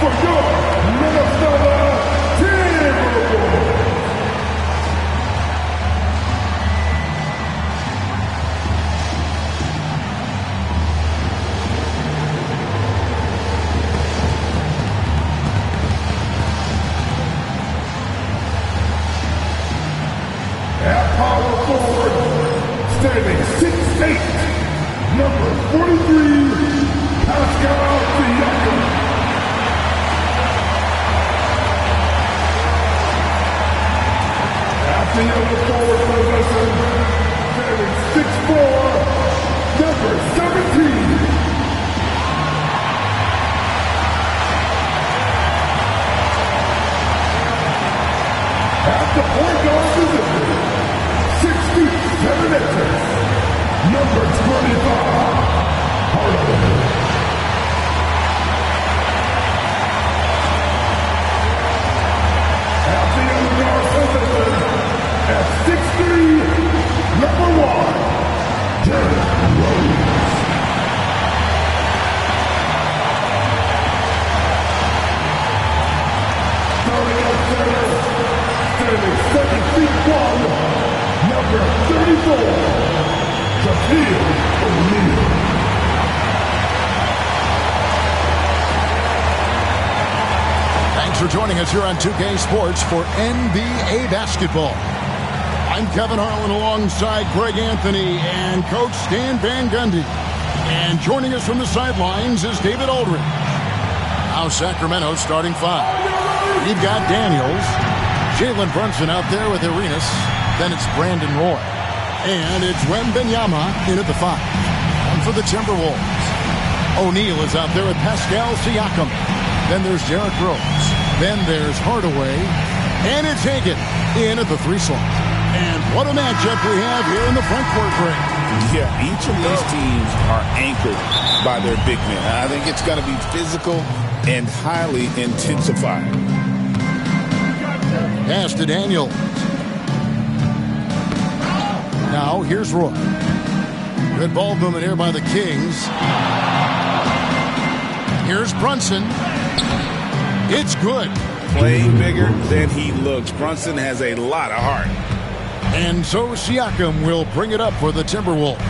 for your Minnesota Timberwolves. At power forward, standing 6'8", number 43, Pascal Siakam. At the other forward position, standing 6'4", number 17. At the point guard position, 67 inches, number 25, Hardaway. At the other guard position, at 6'3", number 1, Derrick Rose. Starting at center, standing 7'1", number 34, Shaquille O'Neal. Thanks for joining us here on 2K Sports for NBA basketball. I'm Kevin Harlan alongside Greg Anthony and Coach Stan Van Gundy. And joining us from the sidelines is David Aldridge. Now Sacramento starting five. We've got Daniels, Jalen Brunson out there with Arenas. Then it's Brandon Roy. And it's Wembanyama in at the five. And for the Timberwolves, O'Neal is out there with Pascal Siakam. Then there's Derrick Rose. Then there's Hardaway. And it's Hagan in at the three slot. And what a matchup we have here in the front court break. Yeah, each of these teams are anchored by their big men. I think it's going to be physical and highly intensified. Pass to Daniels. Now here's Roy. Good ball movement here by the Kings. Here's Brunson. It's good. Playing bigger than he looks. Brunson has a lot of heart. And so Siakam will bring it up for the Timberwolves.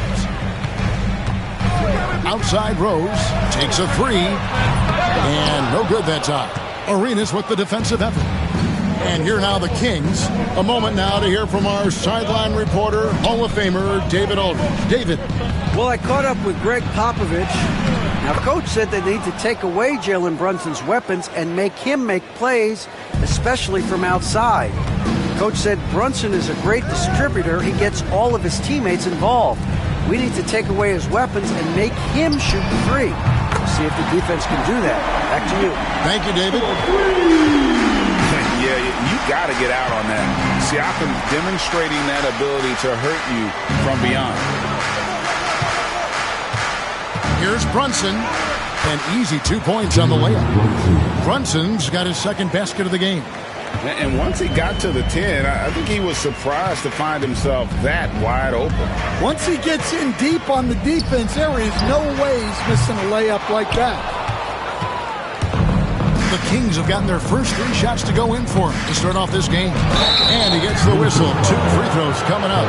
Outside Rose takes a three. And no good that time. Arenas with the defensive effort. And here now the Kings. A moment now to hear from our sideline reporter, Hall of Famer David Aldridge. David. Well, I caught up with Greg Popovich. Now, Coach said they need to take away Jalen Brunson's weapons and make him make plays, especially from outside. Coach said Brunson is a great distributor. He gets all of his teammates involved. We need to take away his weapons and make him shoot the three. We'll see if the defense can do that. Back to you. Thank you, David. Yeah, you got to get out on that. Siakam demonstrating that ability to hurt you from beyond. Here's Brunson. And easy 2 points on the layup. Brunson's got his second basket of the game. And once he got to the 10, I think he was surprised to find himself that wide open. Once he gets in deep on the defense, there is no way he's missing a layup like that. The Kings have gotten their first three shots to go in for him to start off this game. And he gets the whistle. 2 free throws coming up.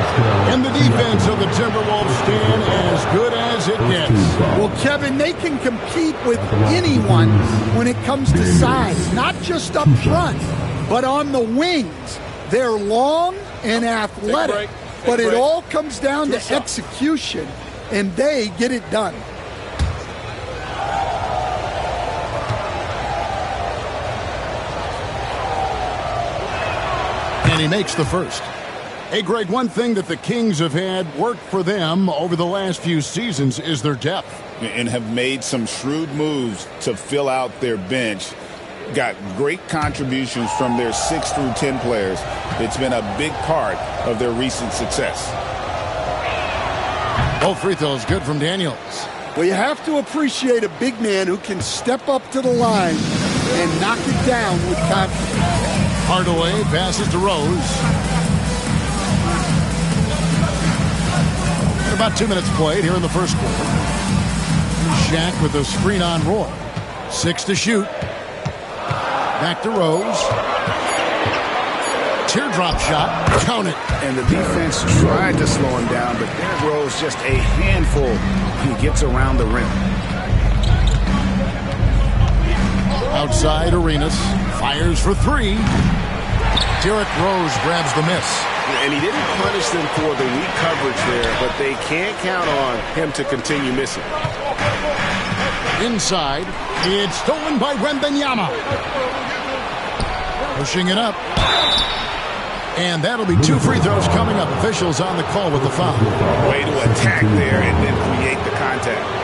And the defense of the Timberwolves stand as good as it gets. Well, Kevin, they can compete with anyone when it comes to size, not just up front, but on the wings. They're long and athletic, but it all comes down to execution, and they get it done. And he makes the first. Hey, Greg, one thing that the Kings have had work for them over the last few seasons is their depth. And have made some shrewd moves to fill out their bench. Got great contributions from their 6 through 10 players. It's been a big part of their recent success. Both free throws good from Daniels. Well, you have to appreciate a big man who can step up to the line and knock it down with confidence. Hardaway passes to Rose. About 2 minutes played here in the first quarter. Shaq with a screen on Roy. 6 to shoot. Back to Rose. Teardrop shot. Count it. And the defense tried to slow him down, but Derrick Rose just a handful. He gets around the rim. Outside, Arenas fires for three. Derrick Rose grabs the miss. And he didn't punish them for the weak coverage there, but they can't count on him to continue missing. Inside, it's stolen by Wembanyama. Pushing it up. And that'll be 2 free throws coming up. Officials on the call with the foul. Way to attack there and then create the contact.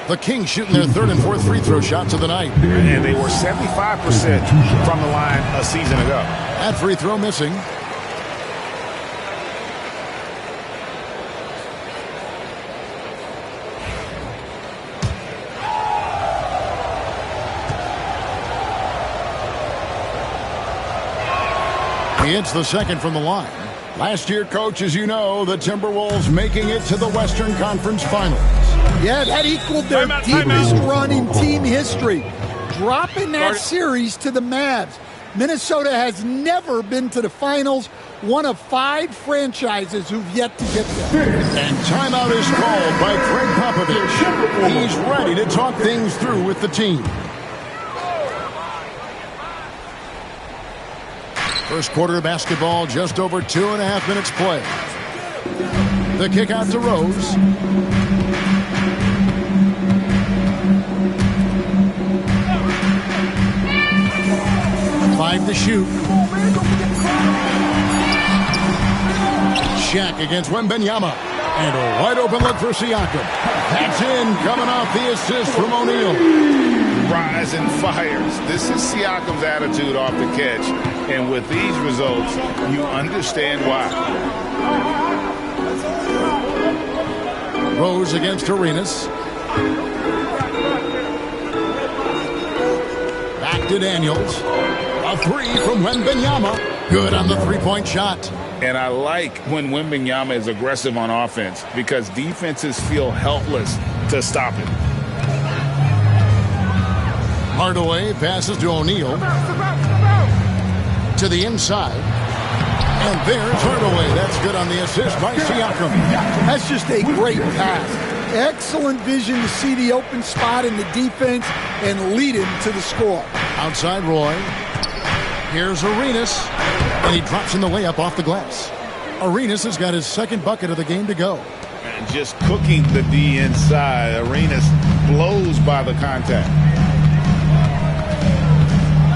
The Kings shooting their 3rd and 4th free throw shots of the night. And they were 75% from the line a season ago. That free throw missing. He hits the second from the line. Last year, Coach, as you know, the Timberwolves making it to the Western Conference Finals. Yeah, that equaled their deepest run in team history. Dropping that series to the Mavs. Minnesota has never been to the finals, one of 5 franchises who've yet to get there. And timeout is called by Greg Popovich. He's ready to talk things through with the team. First quarter of basketball, just over 2.5 minutes play. The kick out to Rose. Five to shoot. Shaq against Wembanyama. And a wide open look for Siakam. That's in, coming off the assist from O'Neal. Rise and fires. This is Siakam's attitude off the catch. And with these results, you understand why. Rose against Arenas. Back to Daniels. A three from Wembanyama. Good on the three-point shot. And I like when Wembanyama is aggressive on offense because defenses feel helpless to stop it. Hardaway passes to O'Neal. To the inside. And there's Hardaway. That's good on the assist by Siakam. That's just a great pass. Excellent vision to see the open spot in the defense and lead him to the score. Outside Roy. Here's Arenas. And he drops in the layup off the glass. Arenas has got his second bucket of the game to go. And just cooking the D inside. Arenas blows by the contact.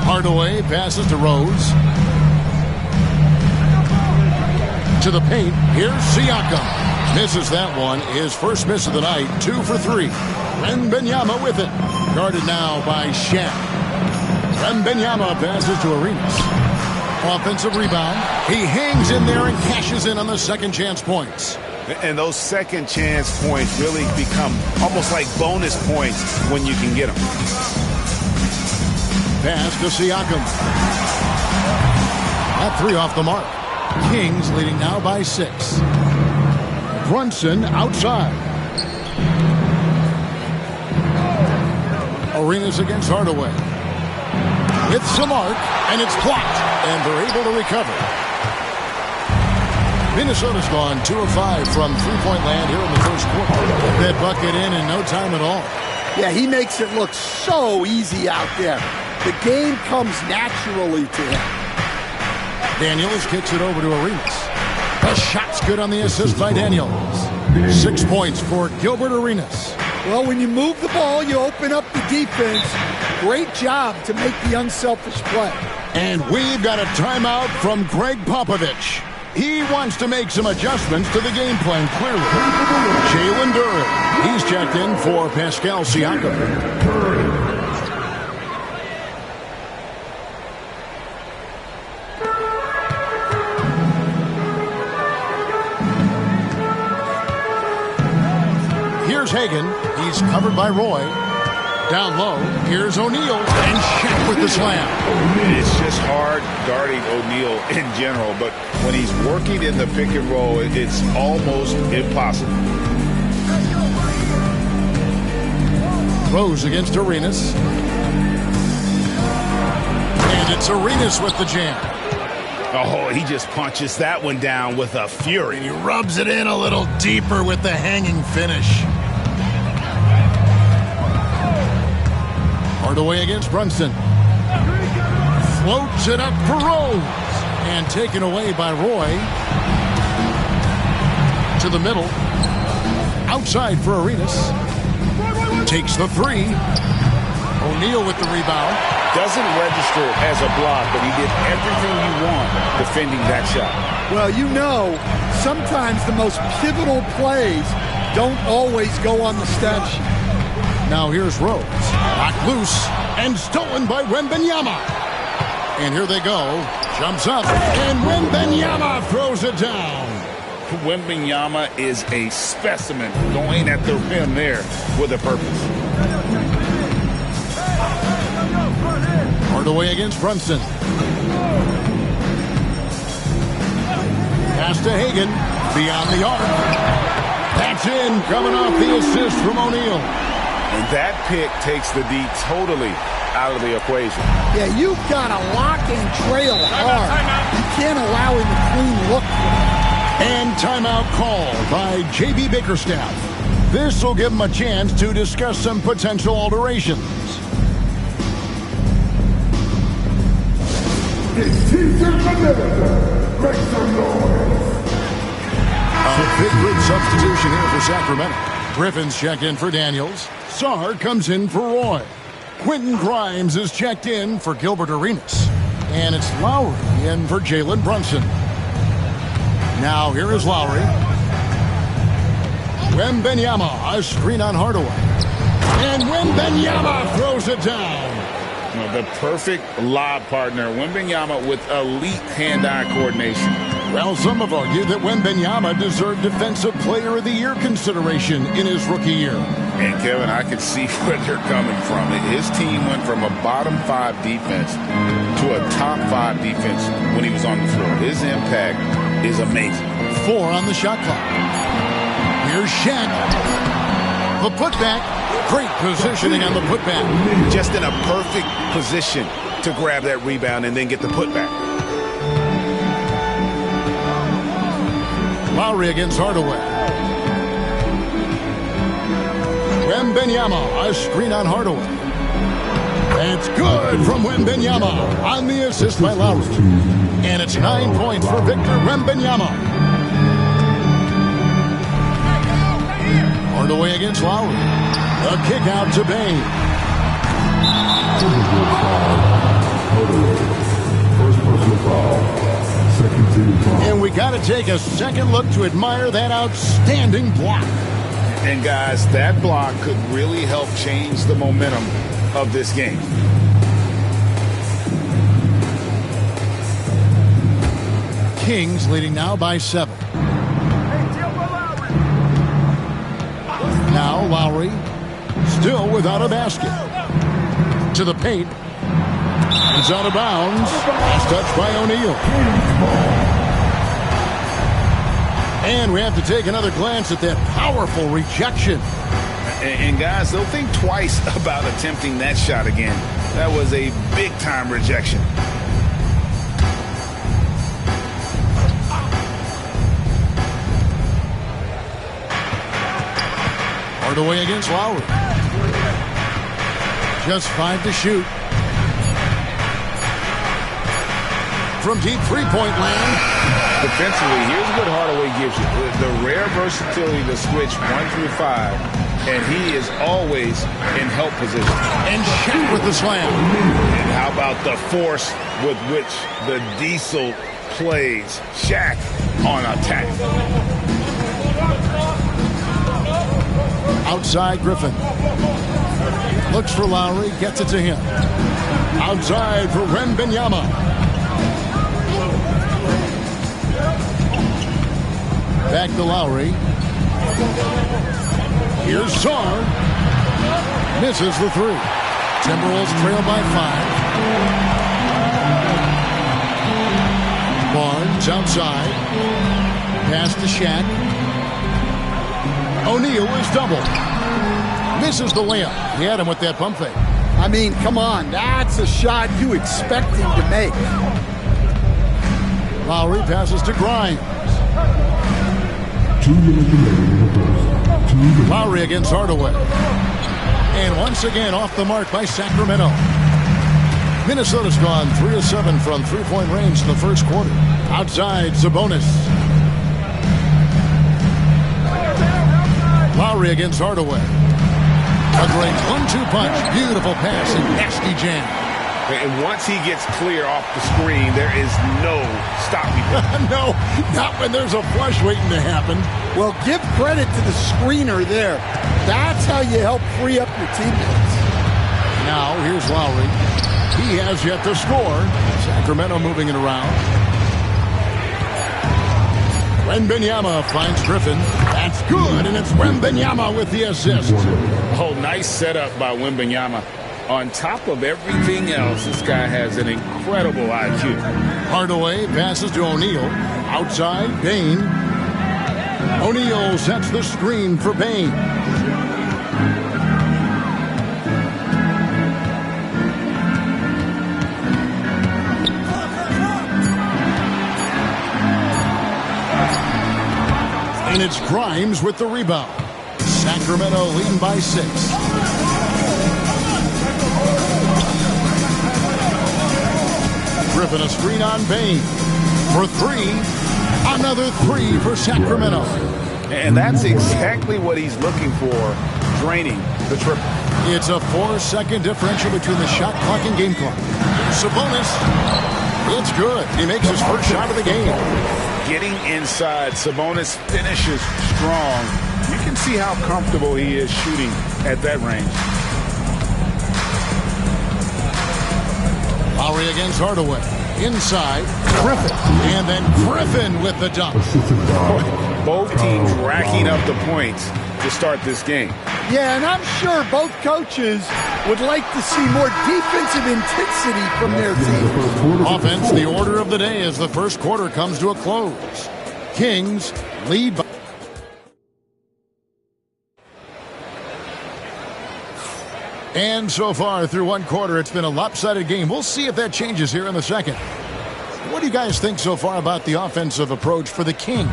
Hardaway passes to Rose. To the paint. Here's Siakam. Misses that one. His first miss of the night. 2 for 3. Wembanyama with it. Guarded now by Shaq. Wembanyama passes to Arenas. Offensive rebound. He hangs in there and cashes in on the second chance points. And those second chance points really become almost like bonus points when you can get them. Pass to Siakam. That three off the mark. Kings leading now by 6. Brunson outside. Arenas against Hardaway. It's the mark, and it's blocked, and they're able to recover. Minnesota's gone 2 of 5 from three-point land here in the first quarter. That bucket in no time at all. Yeah, he makes it look so easy out there. The game comes naturally to him. Daniels kicks it over to Arenas. The shot's good on the assist by Daniels. 6 points for Gilbert Arenas. Well, when you move the ball, you open up the defense. Great job to make the unselfish play. And we've got a timeout from Greg Popovich. He wants to make some adjustments to the game plan, clearly. Jalen Duren. He's checked in for Pascal Siakam. Here's Hagan. He's covered by Roy. Down low, here's O'Neal, and Shaq with the slam. It's just hard guarding O'Neal in general, but when he's working in the pick and roll, it's almost impossible. Throws against Arenas. And it's Arenas with the jam. Oh, he just punches that one down with a fury. He rubs it in a little deeper with the hanging finish. Hardaway against Brunson. Floats it up for Rose. And taken away by Roy. To the middle. Outside for Arenas. Takes the three. O'Neal with the rebound. Doesn't register as a block, but he did everything you want defending that shot. Well, you know, sometimes the most pivotal plays don't always go on the stat sheet. Now here's Rose. Knocked loose and stolen by Wembanyama. And here they go. Jumps up, and Wembanyama throws it down. Wembanyama is a specimen going at the rim there with a purpose. Hardaway against Brunson. Pass to Hagan. Beyond the arc. That's in. Coming off the assist from O'Neal. And that pick takes the D totally out of the equation. Yeah, you've got to lock and trail hard. You can't allow him a clean look. And timeout called by J.B. Bickerstaff. This will give him a chance to discuss some potential alterations. It's T-shirt America. Make some noise. A big substitution here for Sacramento. Griffin's checked in for Daniels. Sarr comes in for Roy. Quentin Grimes is checked in for Gilbert Arenas. And it's Lowry in for Jalen Brunson. Now here is Lowry. Wembanyama, a screen on Hardaway. And Wembanyama throws it down. The perfect lob partner, Wembanyama, with elite hand-eye coordination. Well, some have argued that Wembanyama deserved Defensive Player of the Year consideration in his rookie year. And, Kevin, I can see where they're coming from. His team went from a bottom 5 defense to a top 5 defense when he was on the floor. His impact is amazing. 4 on the shot clock. Here's Shaq. The putback. Great positioning on the putback. Just in a perfect position to grab that rebound and then get the putback. Lowry against Hardaway. Wembanyama, a screen on Hardaway. That's good from Wembanyama on the assist by Lowry. And it's 9 points for Victor Wembanyama. Hardaway against Lowry. A kick out to Bain. First personal foul. Second team foul. And we got to take a second look to admire that outstanding block. And, guys, that block could really help change the momentum of this game. Kings leading now by 7. Now Lowry still without a basket. To the paint. It's out of bounds. Last touch by O'Neal. And we have to take another glance at that powerful rejection. And guys, they'll think twice about attempting that shot again. That was a big-time rejection. Hardaway against Lowry. Just 5 to shoot. From deep three-point land. Defensively, here's what Hardaway gives you. The rare versatility to switch 1 through 5. And he is always in help position. And Shaq with the slam. And how about the force with which the Diesel plays? Shaq on attack. Outside Griffin. Looks for Lowry, gets it to him. Outside for Wembanyama. Back to Lowry. Here's Sarr. Misses the 3. Timberwolves trail by 5. Barnes outside. Pass to Shaq. O'Neal is doubled. Misses the layup. He had him with that pump fake. I mean, come on. That's a shot you expect him to make. Lowry passes to Grimes. Lowry against Hardaway. And once again off the mark by Sacramento. Minnesota's gone 3 of 7 from three-point range in the first quarter. Outside, Sabonis. Lowry against Hardaway. A great 1-2 punch. Beautiful pass and nasty jam. And once he gets clear off the screen, there is no stopping him. No, not when there's a flush waiting to happen. Well, give credit to the screener there. That's how you help free up your teammates. Now, here's Lowry. He has yet to score. Sacramento moving it around. Wembanyama finds Griffin. That's good, and it's Wembanyama with the assist. Oh, nice setup by Wembanyama. On top of everything else, this guy has an incredible IQ. Hardaway passes to O'Neal. Outside, Payne. O'Neal sets the screen for Payne. And it's Grimes with the rebound. Sacramento leading by 6. Griffin a screen on Payne. For 3. Another 3 for Sacramento. And that's exactly what he's looking for, draining the triple. It's a 4-second differential between the shot clock and game clock. Sabonis. It's good. He makes his first shot of the game. Getting inside, Sabonis finishes strong. You can see how comfortable he is shooting at that range. Lowry against Hardaway. Inside, Griffin. And then Griffin with the dunk. Both teams racking up the points to start this game. Yeah, and I'm sure both coaches would like to see more defensive intensity from their team. Offense, the order of the day as the first quarter comes to a close. Kings lead by... And so far through one quarter, it's been a lopsided game. We'll see if that changes here in the second. What do you guys think so far about the offensive approach for the Kings?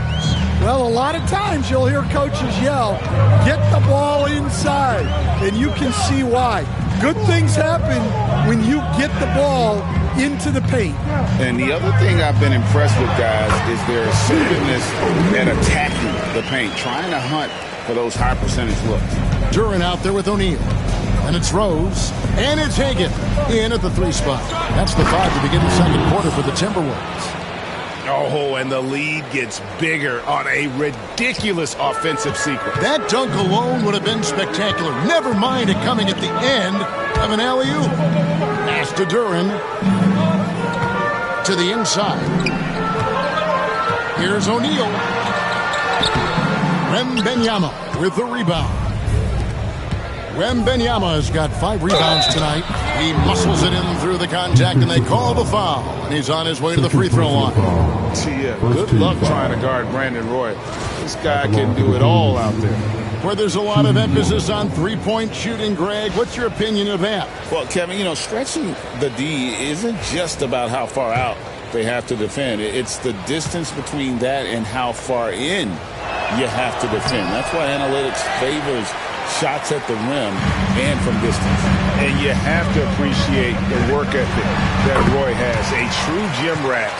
Well, a lot of times you'll hear coaches yell, get the ball inside, and you can see why. Good things happen when you get the ball into the paint. And the other thing I've been impressed with, guys, is their assertiveness at attacking the paint, trying to hunt for those high percentage looks. Durant out there with O'Neal. And it's Rose. And it's Hagan in at the 3 spot. That's the 5 to begin the second quarter for the Timberwolves. Oh, and the lead gets bigger on a ridiculous offensive sequence. That dunk alone would have been spectacular. Never mind it coming at the end of an alley-oop. Pass to Durant. To the inside. Here's O'Neal. Wembanyama with the rebound. Wembanyama has got 5 rebounds tonight. He muscles it in through the contact, and they call the foul. And he's on his way to the free throw line. Yeah, good luck trying to guard Brandon Roy. This guy can do it all out there. Where there's a lot of emphasis on three-point shooting, Greg. What's your opinion of that? Well, Kevin, you know, stretching the D isn't just about how far out they have to defend. It's the distance between that and how far in you have to defend. That's why analytics favors shots at the rim and from distance. And you have to appreciate the work ethic that Roy has. A true gym rat.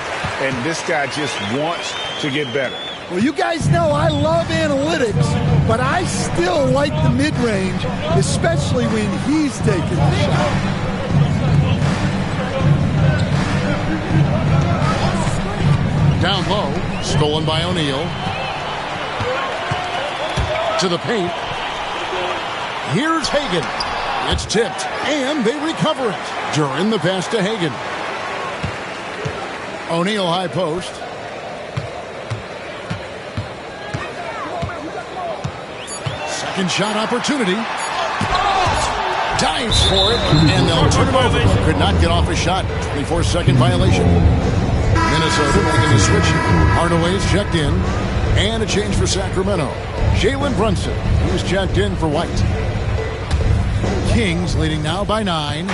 And this guy just wants to get better. Well, you guys know I love analytics, but I still like the mid-range, especially when he's taking the shot. Down low, stolen by O'Neal. To the paint. Here's Hagan. It's tipped, and they recover it. During the pass to Hagan. O'Neal high post. Second shot opportunity. Dives for it, and they'll turn him over. Could not get off a shot. 24-second violation. Minnesota making the switch. Hardaway's checked in. And a change for Sacramento. Jalen Brunson, who's checked in for White. Kings leading now by 9.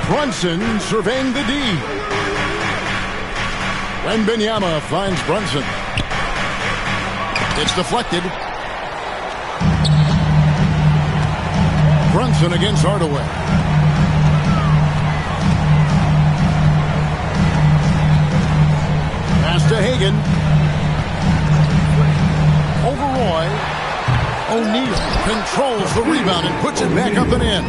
Brunson surveying the D. Wembanyama finds Brunson. It's deflected. Brunson against Hardaway. Pass to Hagan. Over Roy. O'Neal controls the rebound and puts it back up and in.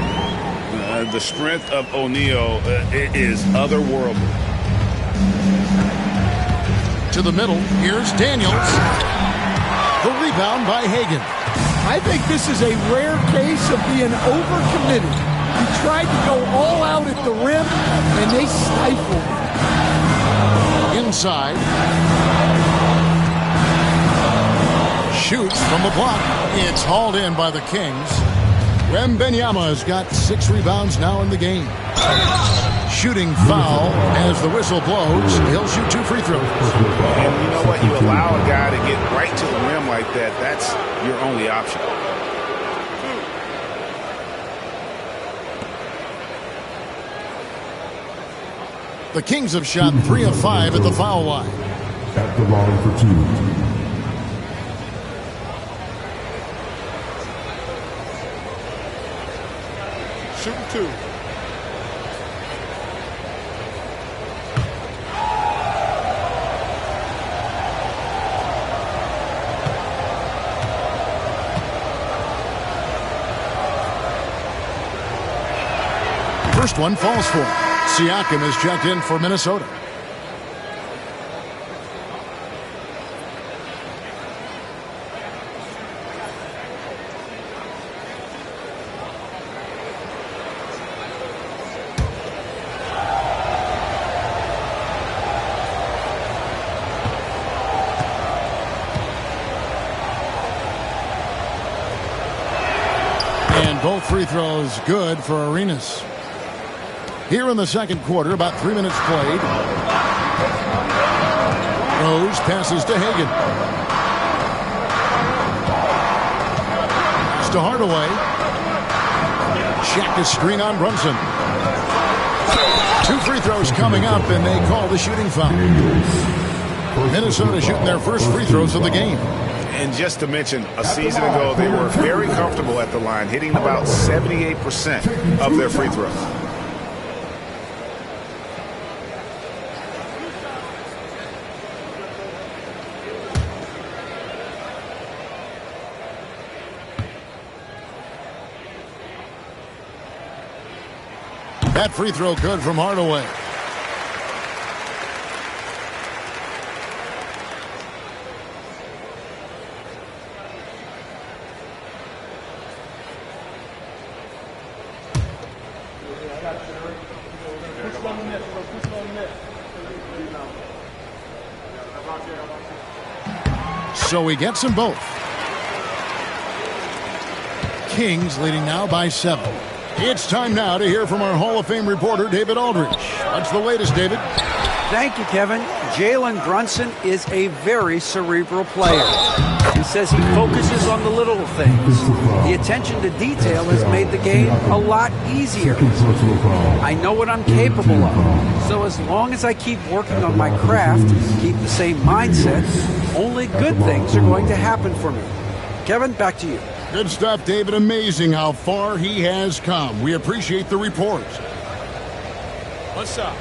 The strength of O'Neal is otherworldly. To the middle. Here's Daniels. The rebound by Hagan. I think this is a rare case of being overcommitted. He tried to go all out at the rim, and they stifled him. Inside. Shoots from the block. It's hauled in by the Kings. Wembanyama has got 6 rebounds now in the game. Shooting foul as the whistle blows. He'll shoot 2 free throws. And you know what? You allow a guy to get right to the rim like that. That's your only option. The Kings have shot 3 of 5 at the foul line. At the line for 2. Shooting 2. First one falls for him. Siakam is checked in for Minnesota. And both free throws good for Arenas. Here in the second quarter, about 3 minutes played. Rose passes to Hagan. Pass to Hardaway. Check a screen on Brunson. 2 free throws coming up, and they call the shooting foul. Minnesota shooting their first free throws of the game. And just to mention, a season ago, they were very comfortable at the line, hitting about 78% of their free throws. That free throw good from Hardaway. So he gets them both. Kings leading now by 7. It's time now to hear from our Hall of Fame reporter, David Aldridge. What's the latest, David? Thank you, Kevin. Jalen Brunson is a very cerebral player. He says he focuses on the little things. The attention to detail has made the game a lot easier. I know what I'm capable of. So as long as I keep working on my craft, keep the same mindset, only good things are going to happen for me. Kevin, back to you. Good stuff, David. Amazing how far he has come. We appreciate the report. What's up?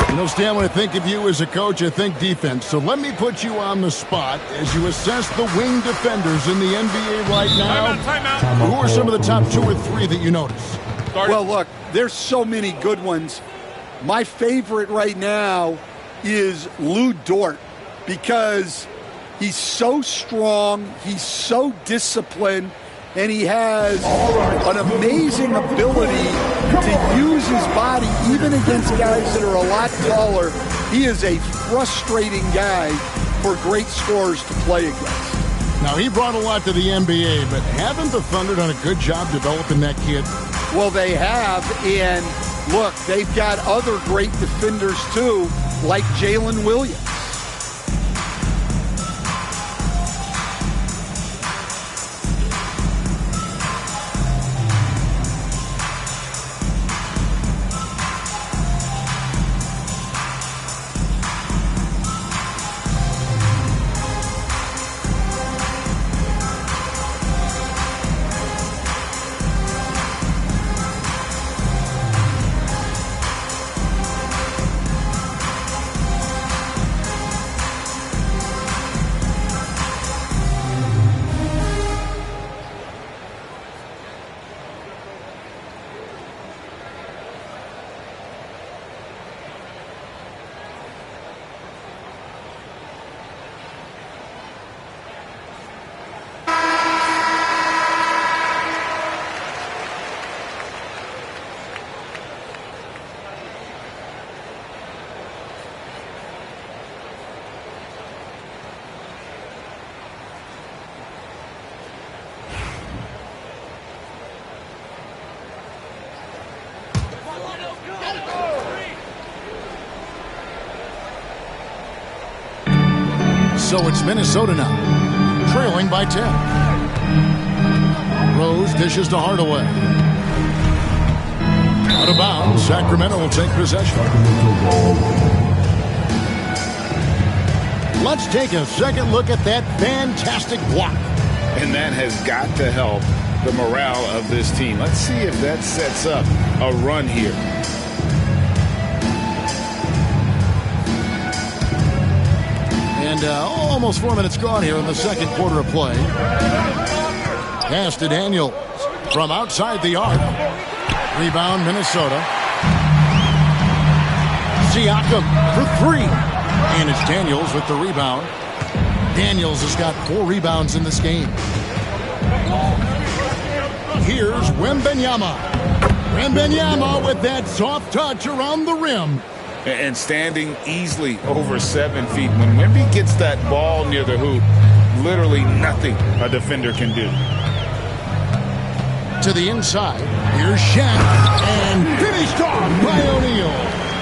You know, Stan, when I think of you as a coach, I think defense. So let me put you on the spot as you assess the wing defenders in the NBA right now. Timeout. Who are some of the top 2 or 3 that you notice? Well, look, there's so many good ones. My favorite right now is Lou Dort because he's so strong, he's so disciplined, and he has an amazing ability to use his body even against guys that are a lot taller. He is a frustrating guy for great scorers to play against. Now, he brought a lot to the NBA, but haven't the Thunder done a good job developing that kid? Well, they have, and look, they've got other great defenders too, like Jalen Williams. So it's Minnesota now, trailing by 10. Rose dishes to Hardaway. Out of bounds, Sacramento will take possession. Let's take a second look at that fantastic block. And that has got to help the morale of this team. Let's see if that sets up a run here. And almost 4 minutes gone here in the second quarter of play. Pass to Daniels from outside the arc. Rebound, Minnesota. Siakam for three. And it's Daniels with the rebound. Daniels has got 4 rebounds in this game. Here's Wembanyama. Wembanyama with that soft touch around the rim. And standing easily over 7 feet. When Wemby gets that ball near the hoop, literally nothing a defender can do. To the inside, here's Shaq, and finished off by O'Neal.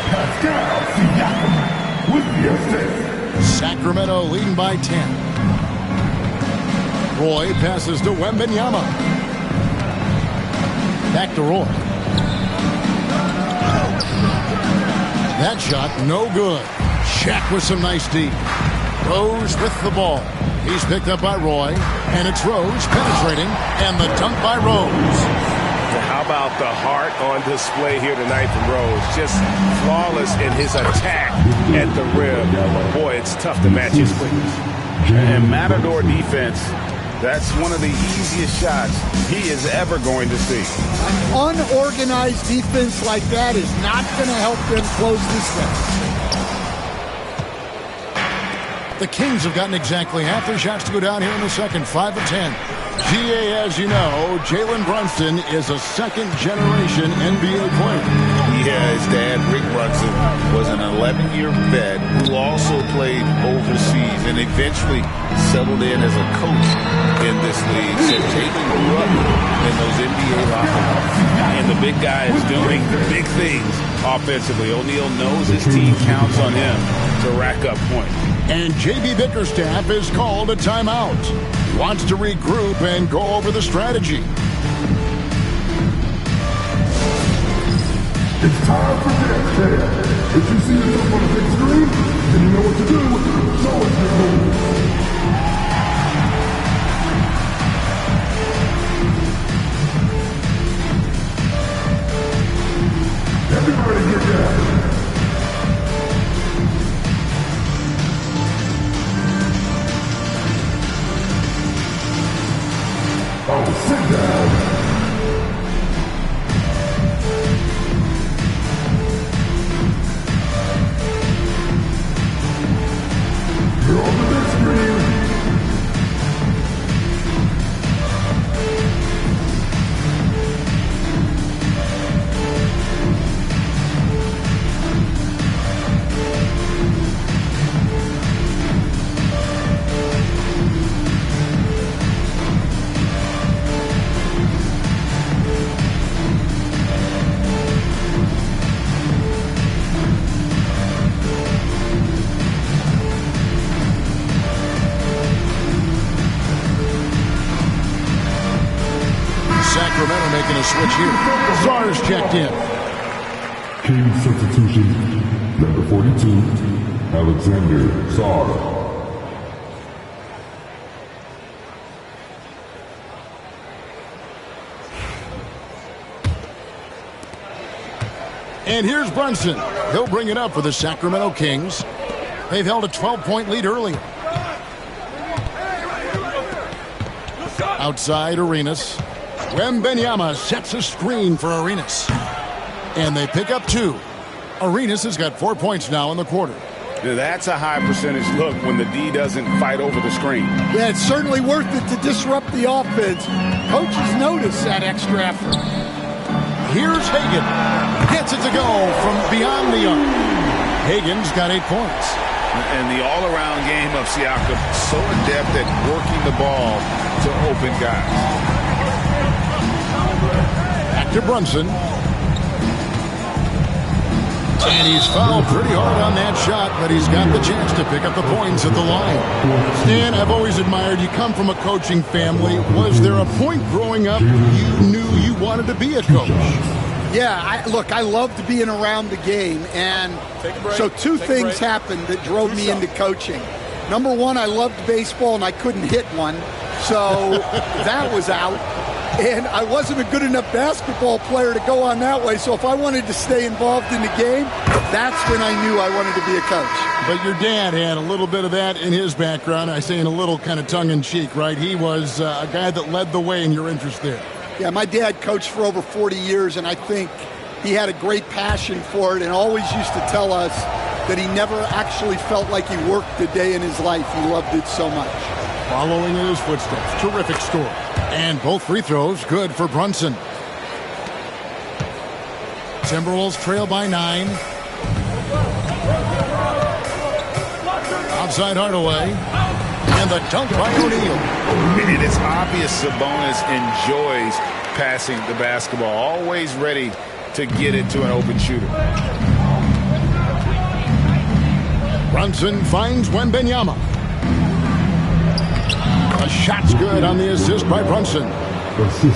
Pascal Siakam with the assist. Sacramento leading by 10. Roy passes to Wembanyama. Back to Roy. That shot, no good. Shaq with some nice D. Rose with the ball. He's picked up by Roy, and it's Rose penetrating, and the dunk by Rose. How about the heart on display here tonight from Rose? Just flawless in his attack at the rim. Boy, it's tough to match his quickness. And Matador defense, that's one of the easiest shots he is ever going to see. An unorganized defense like that is not going to help them close this game. The Kings have gotten exactly half their shots to go down here in the second, 5 of 10. GA, as you know, Jalen Brunson is a second-generation NBA player. Yeah, his dad, Rick Brunson, was an 11-year vet who also played overseas and eventually settled in as a coach in this league. So Jalen grew up in those NBA locker rooms. And the big guy is doing big things offensively. O'Neal knows his team counts on him to rack up points. And J.B. Bickerstaff is called a timeout. He wants to regroup and go over the strategy. It's time for that. If you see yourself on the big screen, then you know what to do. So it's your move. Everybody get down. Oh, sit down. Sacramento making a switch here. Czar's checked in. King substitution, number 42, Alexander Czar. And here's Brunson. He'll bring it up for the Sacramento Kings. They've held a 12-point lead earlier. Outside Arenas. Wembanyama sets a screen for Arenas. And they pick up 2. Arenas has got 4 points now in the quarter. Now that's a high percentage look when the D doesn't fight over the screen. Yeah, it's certainly worth it to disrupt the offense. Coaches notice that extra effort. Here's Hagan. Gets it to go from beyond the arc. Hagan's got 8 points. And the all-around game of Siakam, so adept at working the ball to open guys. Back to Brunson. And he's fouled pretty hard on that shot, but he's got the chance to pick up the points at the line. Stan, I've always admired you come from a coaching family. Was there a point growing up you knew you wanted to be a coach? Yeah, I loved being around the game, and so 2 things happened that drove me into coaching. Number 1, I loved baseball, and I couldn't hit one, so that was out. And I wasn't a good enough basketball player to go on that way, so if I wanted to stay involved in the game, that's when I knew I wanted to be a coach. But your dad had a little bit of that in his background. I say in a little kind of tongue-in-cheek, right? He was a guy that led the way in your interest there. Yeah, my dad coached for over 40 years, and I think he had a great passion for it and always used to tell us that he never actually felt like he worked a day in his life. He loved it so much. Following in his footsteps. Terrific story. And both free throws good for Brunson. Timberwolves trail by 9. Outside Hardaway. And the dunk by O'Neal. And it's obvious Sabonis enjoys passing the basketball. Always ready to get it to an open shooter. Brunson finds Wembanyama. A shot's good on the assist by Brunson.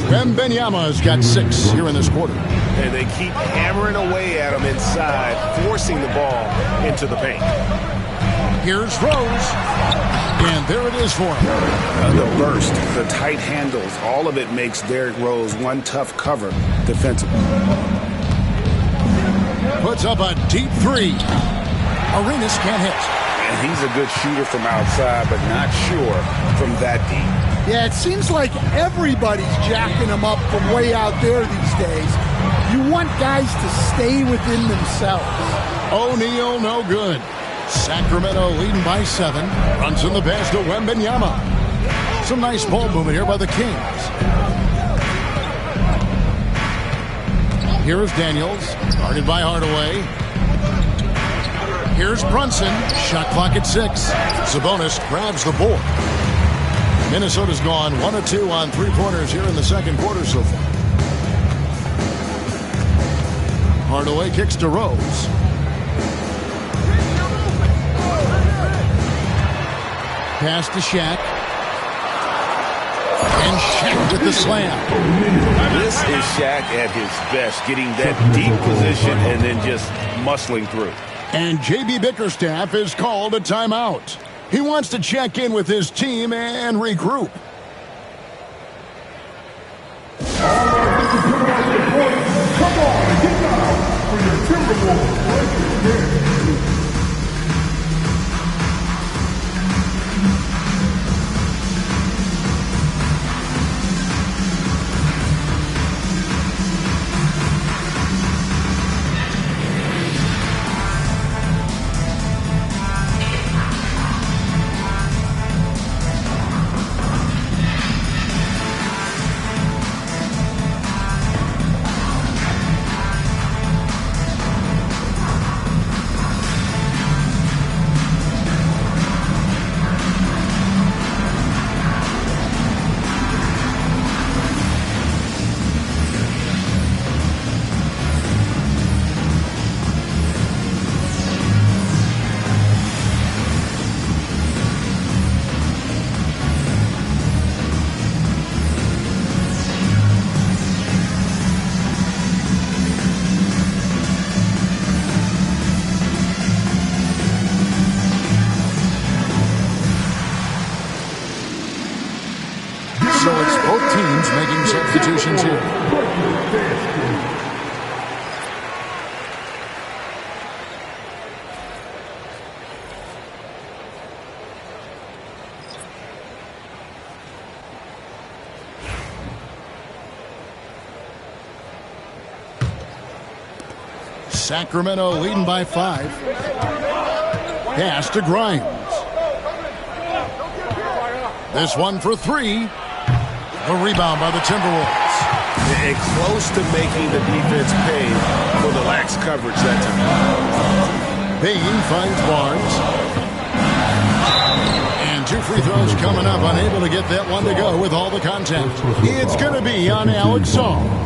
Wembanyama has got 6 here in this quarter. And they keep hammering away at him inside, forcing the ball into the paint. Here's Rose. And there it is for him. The burst, the tight handles, all of it makes Derrick Rose one tough cover defensively. Puts up a deep 3. Arenas can't hit. And he's a good shooter from outside, but not sure from that deep. Yeah, it seems like everybody's jacking him up from way out there these days. You want guys to stay within themselves. O'Neal no good. Sacramento leading by 7. Runs in the pass to Wembanyama. Some nice ball movement here by the Kings. Here's Daniels. Guarded by Hardaway. Here's Brunson. Shot clock at 6. Sabonis grabs the board. Minnesota's gone 1 of 2 on 3-pointers here in the second quarter so far. Hardaway kicks to Rose. Pass to Shaq. And Shaq with the slam. This is Shaq at his best, getting that deep position and then just muscling through. And J.B. Bickerstaff is called a timeout. He wants to check in with his team and regroup. Come on, get down for your Timberwolves. teams making substitutions here. Sacramento leading by 5. Pass to Grimes. This one for 3. The rebound by the Timberwolves. And close to making the defense pay for the lax coverage that time. Payne finds Barnes. And 2 free throws coming up. Unable to get that one to go with all the contact. It's going to be on Alex Song.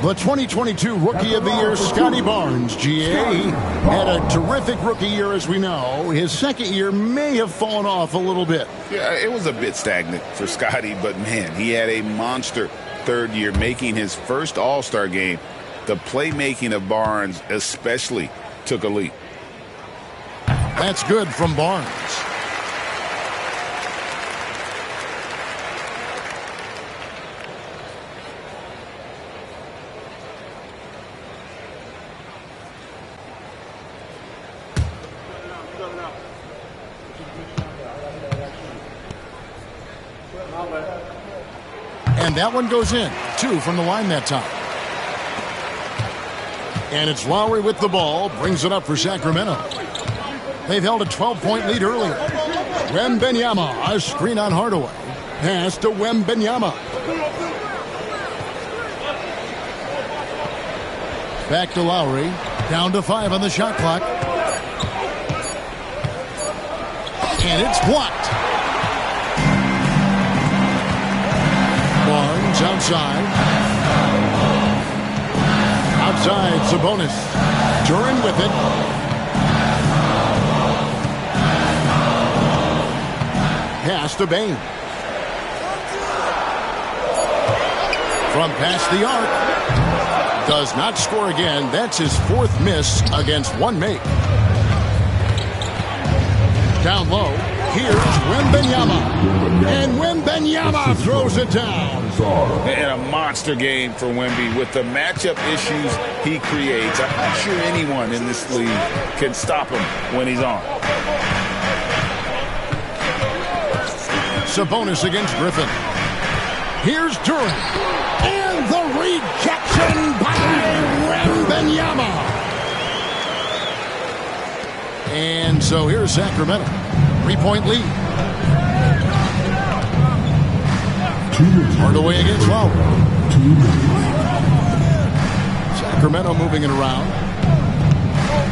The 2022 Rookie of the Year, Scotty Barnes, GA, had a terrific rookie year, as we know. His second year may have fallen off a little bit. Yeah, it was a bit stagnant for Scotty, but, man, he had a monster third year, making his first All-Star game. The playmaking of Barnes especially took a leap. That's good from Barnes. And that one goes in. 2 from the line that time. And it's Lowry with the ball. Brings it up for Sacramento. They've held a 12-point lead earlier. Wembanyama, a screen on Hardaway. Pass to Wembanyama. Back to Lowry. Down to 5 on the shot clock. And it's blocked. Barnes outside. Outside, Sabonis. Duran with it. Pass to Bane. From past the arc. Does not score again. That's his 4th miss against 1 make. Down low. Here's Wembanyama. And Wembanyama throws it down. And a monster game for Wemby with the matchup issues he creates. I'm not sure anyone in this league can stop him when he's on. Sabonis against Griffin. Here's Durant. And the rejection by Wembanyama. And so here's Sacramento. 3-point lead. Hardaway against Lowry. Sacramento moving it around.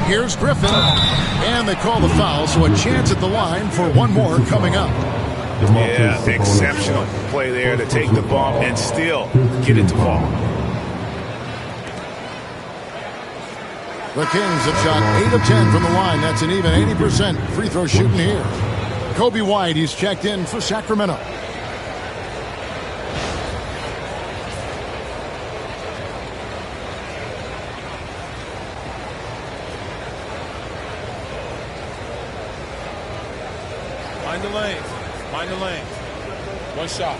Here's Griffin. And they call the foul, so a chance at the line for one more coming up. Yeah, exceptional play there to take the bump and still get it to fall. The Kings have shot 8 of 10 from the line. That's an even 80% free throw shooting here. Kobe White, he's checked in for Sacramento. Mind the lane. Mind the lane. One shot.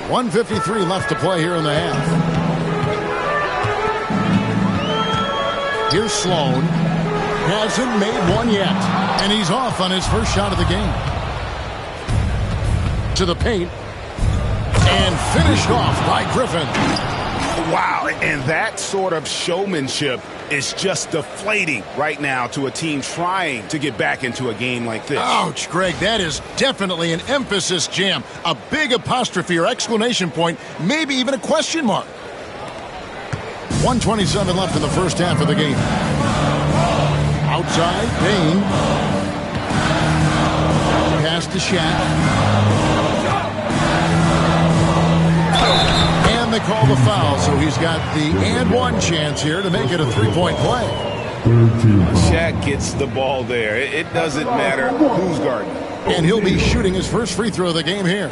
.153 left to play here in the half. Here's Sloan. Hasn't made one yet. And he's off on his first shot of the game. To the paint. And finished off by Griffin. Wow, and that sort of showmanship is just deflating right now to a team trying to get back into a game like this. Ouch, Greg, that is definitely an emphasis jam. A big apostrophe or exclamation point, maybe even a question mark. 1:27 left in the first half of the game. Outside, Payne. Pass to Shaq. And they call the foul, so he's got the and one chance here to make it a 3-point play. Shaq gets the ball there. It doesn't matter who's guarding. And he'll be shooting his first free throw of the game here.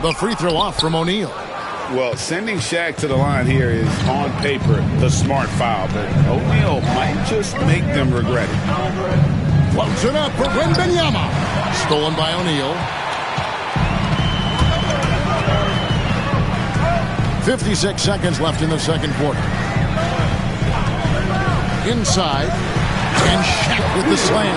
The free throw off from O'Neal. Well, sending Shaq to the line here is, on paper, the smart foul, but O'Neal might just make them regret it. Floats it up for Wembanyama. Stolen by O'Neal. 56 seconds left in the second quarter. Inside, and Shaq with the slam.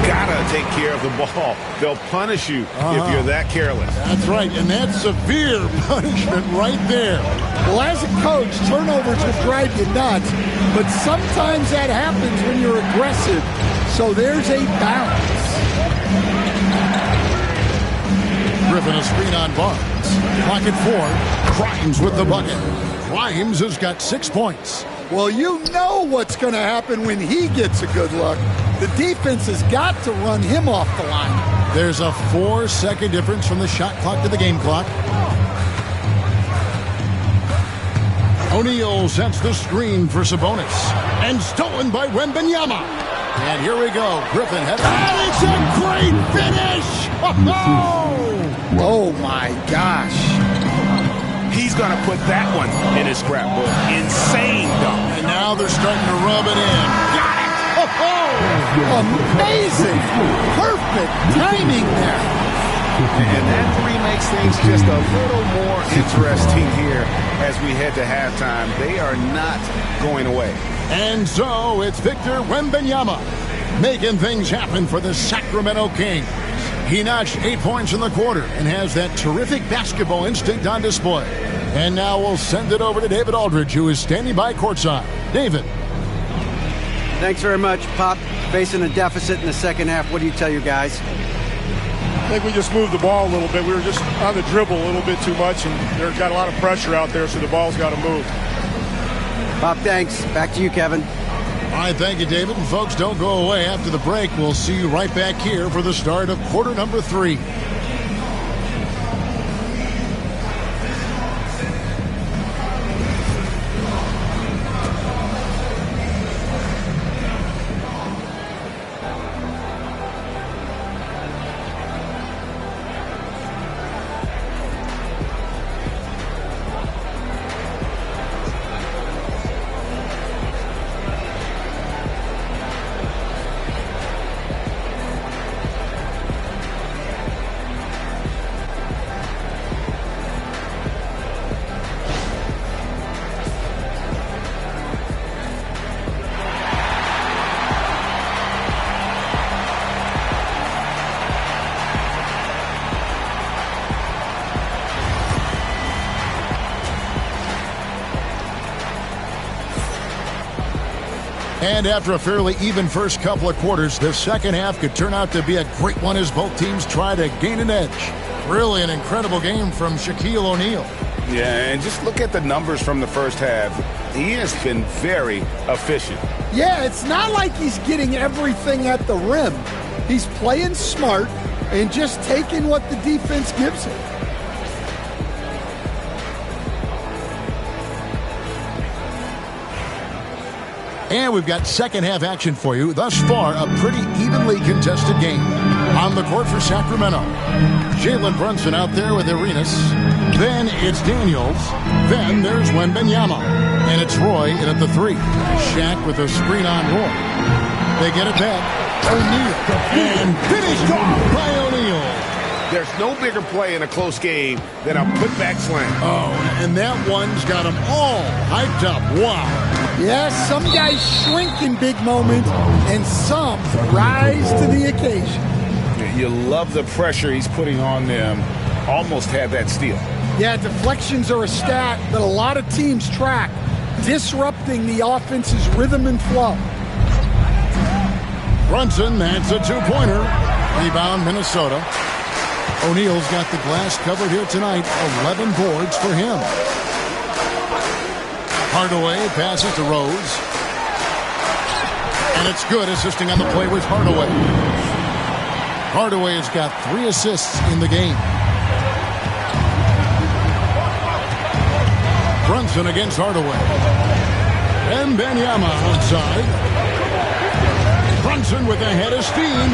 Gotta take care of the ball. They'll punish you if you're that careless. That's right, and that's severe punishment right there. Well, as a coach, turnovers will drive you nuts, but sometimes that happens when you're aggressive. So there's a balance. Griffin a screen on Barnes. Clock at 4. Grimes with the bucket. Grimes has got 6 points. Well, you know what's going to happen when he gets a good look. The defense has got to run him off the line. There's a 4-second difference from the shot clock to the game clock. O'Neal sets the screen for Sabonis. And stolen by Wembanyama. And here we go. Griffin headed. And it's a great finish! Oh, my gosh. He's going to put that one in his scrapbook. Insane dunk. And now they're starting to rub it in. Got it! Amazing! Perfect timing there. And that three makes things just a little more interesting here as we head to halftime. They are not going away. And so it's Victor Wembanyama making things happen for the Sacramento Kings. He notched 8 points in the quarter and has that terrific basketball instinct on display. And now we'll send it over to David Aldridge, who is standing by courtside. David. Thanks very much, Pop. Facing a deficit in the second half, what do you tell your guys? I think we just moved the ball a little bit. We were just on the dribble a little bit too much, and there's got a lot of pressure out there, so the ball's got to move. Pop, thanks. Back to you, Kevin. All right, thank you, David. And folks, don't go away. After the break, we'll see you right back here for the start of quarter number 3. And after a fairly even first couple of quarters, the second half could turn out to be a great one as both teams try to gain an edge. Really an incredible game from Shaquille O'Neal. Yeah, and just look at the numbers from the first half. He has been very efficient. Yeah, it's not like he's getting everything at the rim. He's playing smart and just taking what the defense gives him. And we've got second half action for you. Thus far, a pretty evenly contested game. On the court for Sacramento, Jalen Brunson out there with Arenas. Then it's Daniels. Then there's Wembanyama. And it's Roy in at the 3. Shaq with a screen on Roy. They get it back. O'Neal. And finished off by O'Neal. There's no bigger play in a close game than a putback slam. Oh, and that one's got them all hyped up. Wow. Yes, some guys shrink in big moments, and some rise to the occasion. You love the pressure he's putting on them. Almost had that steal. Yeah, deflections are a stat that a lot of teams track, disrupting the offense's rhythm and flow. Brunson, that's a two-pointer. Rebound, Minnesota. O'Neal's got the glass covered here tonight. 11 boards for him. Hardaway passes to Rose. And it's good. Assisting on the play was Hardaway. Hardaway has got 3 assists in the game. Brunson against Hardaway. And Wembanyama outside. Brunson with a head of steam.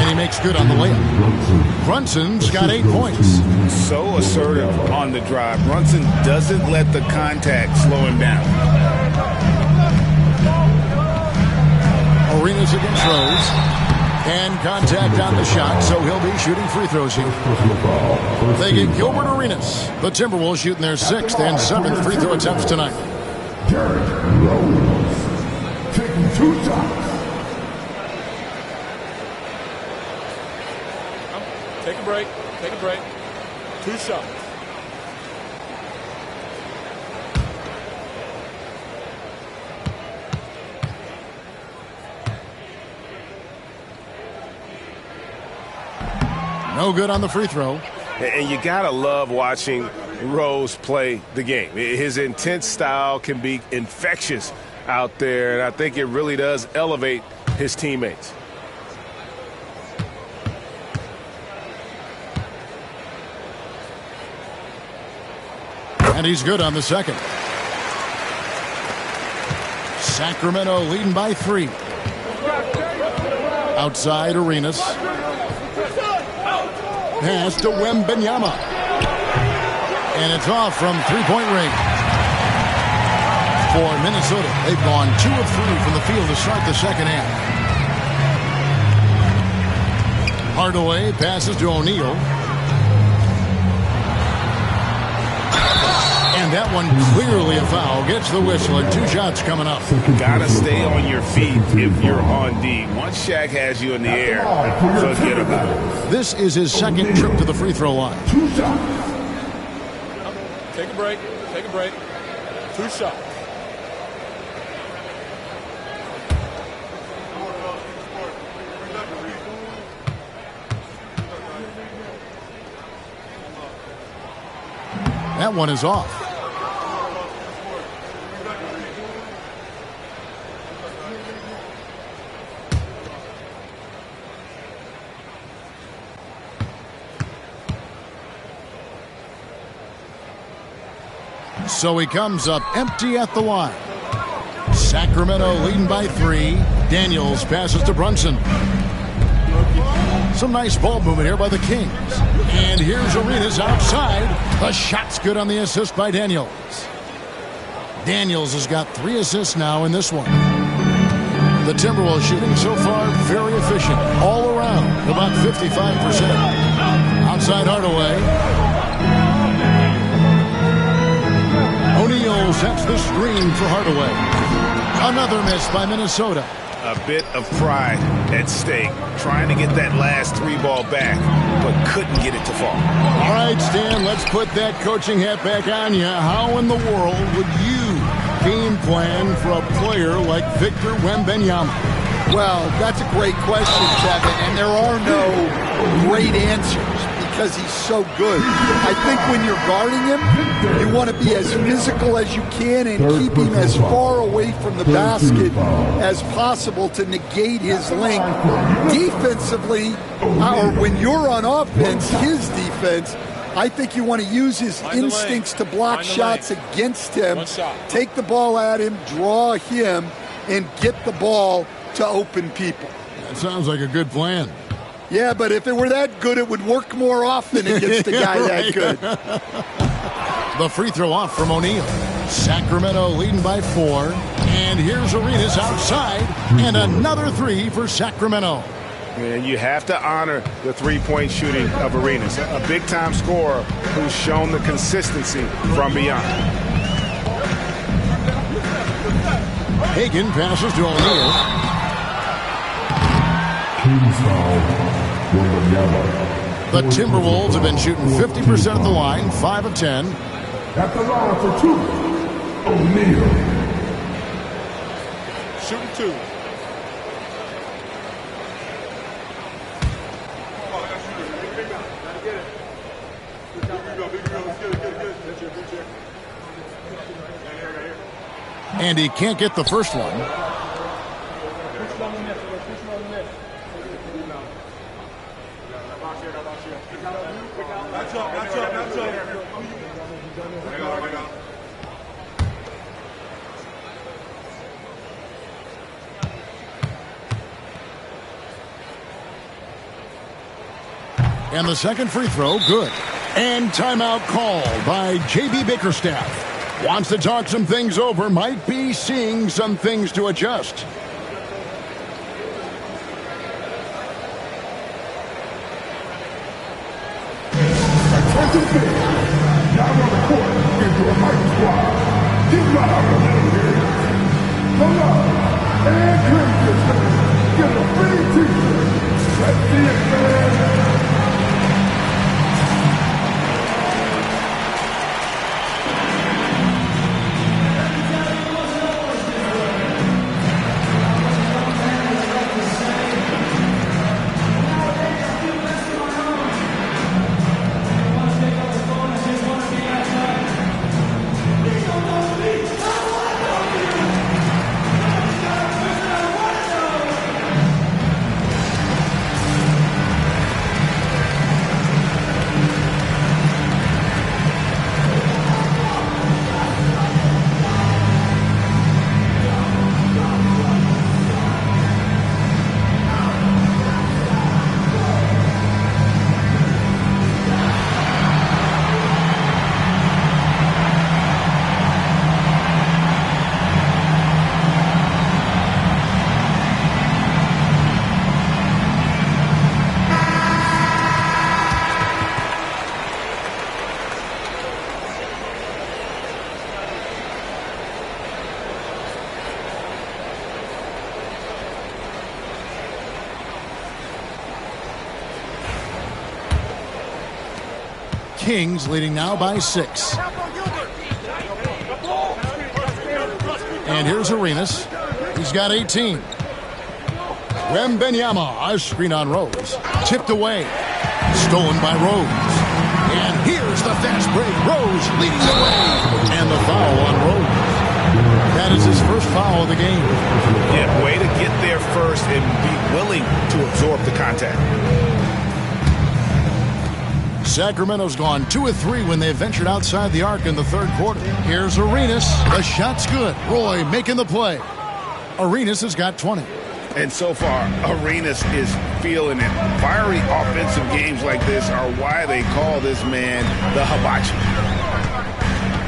And he makes good on the layup. Brunson's got 8 points. So assertive on the drive. Brunson doesn't let the contact slow him down. Arenas against Rose. And contact on the shot, so he'll be shooting free throws here. They get Gilbert Arenas. The Timberwolves shooting their 6th and 7th free throw attempts tonight. Rose taking 2 shots. Take a break. Take a break. 2 shots. No good on the free throw. And you got to love watching Rose play the game. His intense style can be infectious out there, and I think it really does elevate his teammates. And he's good on the second. Sacramento leading by 3. Outside Arenas. Pass to Wembanyama. And it's off from 3-point range. For Minnesota, they've gone 2 of 3 from the field to start the second half. Hardaway passes to O'Neal. And that one clearly a foul. Gets the whistle and 2 shots coming up. Gotta stay on your feet if you're on D. Once Shaq has you in the air, forget about it. This is his 2nd trip to the free throw line. 2 shots. Take a break. Take a break. 2 shots. That one is off. So he comes up empty at the line. Sacramento leading by 3. Daniels passes to Brunson. Some nice ball movement here by the Kings. And here's Arenas outside. The shot's good on the assist by Daniels. Daniels has got 3 assists now in this one. The Timberwolves shooting so far very efficient. All around, about 55%. Outside Hardaway. O'Neal sets the screen for Hardaway. Another miss by Minnesota. A bit of pride at stake, trying to get that last 3 ball back, but couldn't get it to fall. All right, Stan, let's put that coaching hat back on you. How in the world would you game plan for a player like Victor Wembanyama? Well, that's a great question, Kevin, and there are no great answers because he's so good. I think when you're guarding him, you want to be as physical as you can and keep him as far away from the basket as possible to negate his length. Defensively, or when you're on offense, his defense, I think you want to use his instincts to block shots against him, take the ball at him, draw him, and get the ball to open people. That sounds like a good plan. Yeah, but if it were that good, it would work more often against a guy that good. The free throw off from O'Neal. Sacramento leading by 4. And here's Arenas outside. And another 3 for Sacramento. And you have to honor the 3-point shooting of Arenas. A big-time scorer who's shown the consistency from beyond. Hagan passes to O'Neal. The Timberwolves have been shooting 50% at the line, 5 of 10. At the line for 2, O'Neal. Shooting 2. And he can't get the first one. And the second free throw, good. And timeout called by J.B. Bickerstaff. Wants to talk some things over, might be seeing some things to adjust. Now on the court into a mighty squad. Get loud a little here. Come on and drink this thing. Get a free t-shirt. Let's see it, man. Kings leading now by 6. And here's Arenas. He's got 18. Wembenyama, a screen on Rose. Tipped away. Stolen by Rose. And here's the fast break. Rose leading the way. And the foul on Rose. That is his first foul of the game. Yeah, way to get there first and be willing to absorb the contact. Sacramento's gone 2 of 3 when they ventured outside the arc in the third quarter. Here's Arenas. The shot's good. Roy making the play. Arenas has got 20. And so far, Arenas is feeling it. Fiery offensive games like this are why they call this man the hibachi.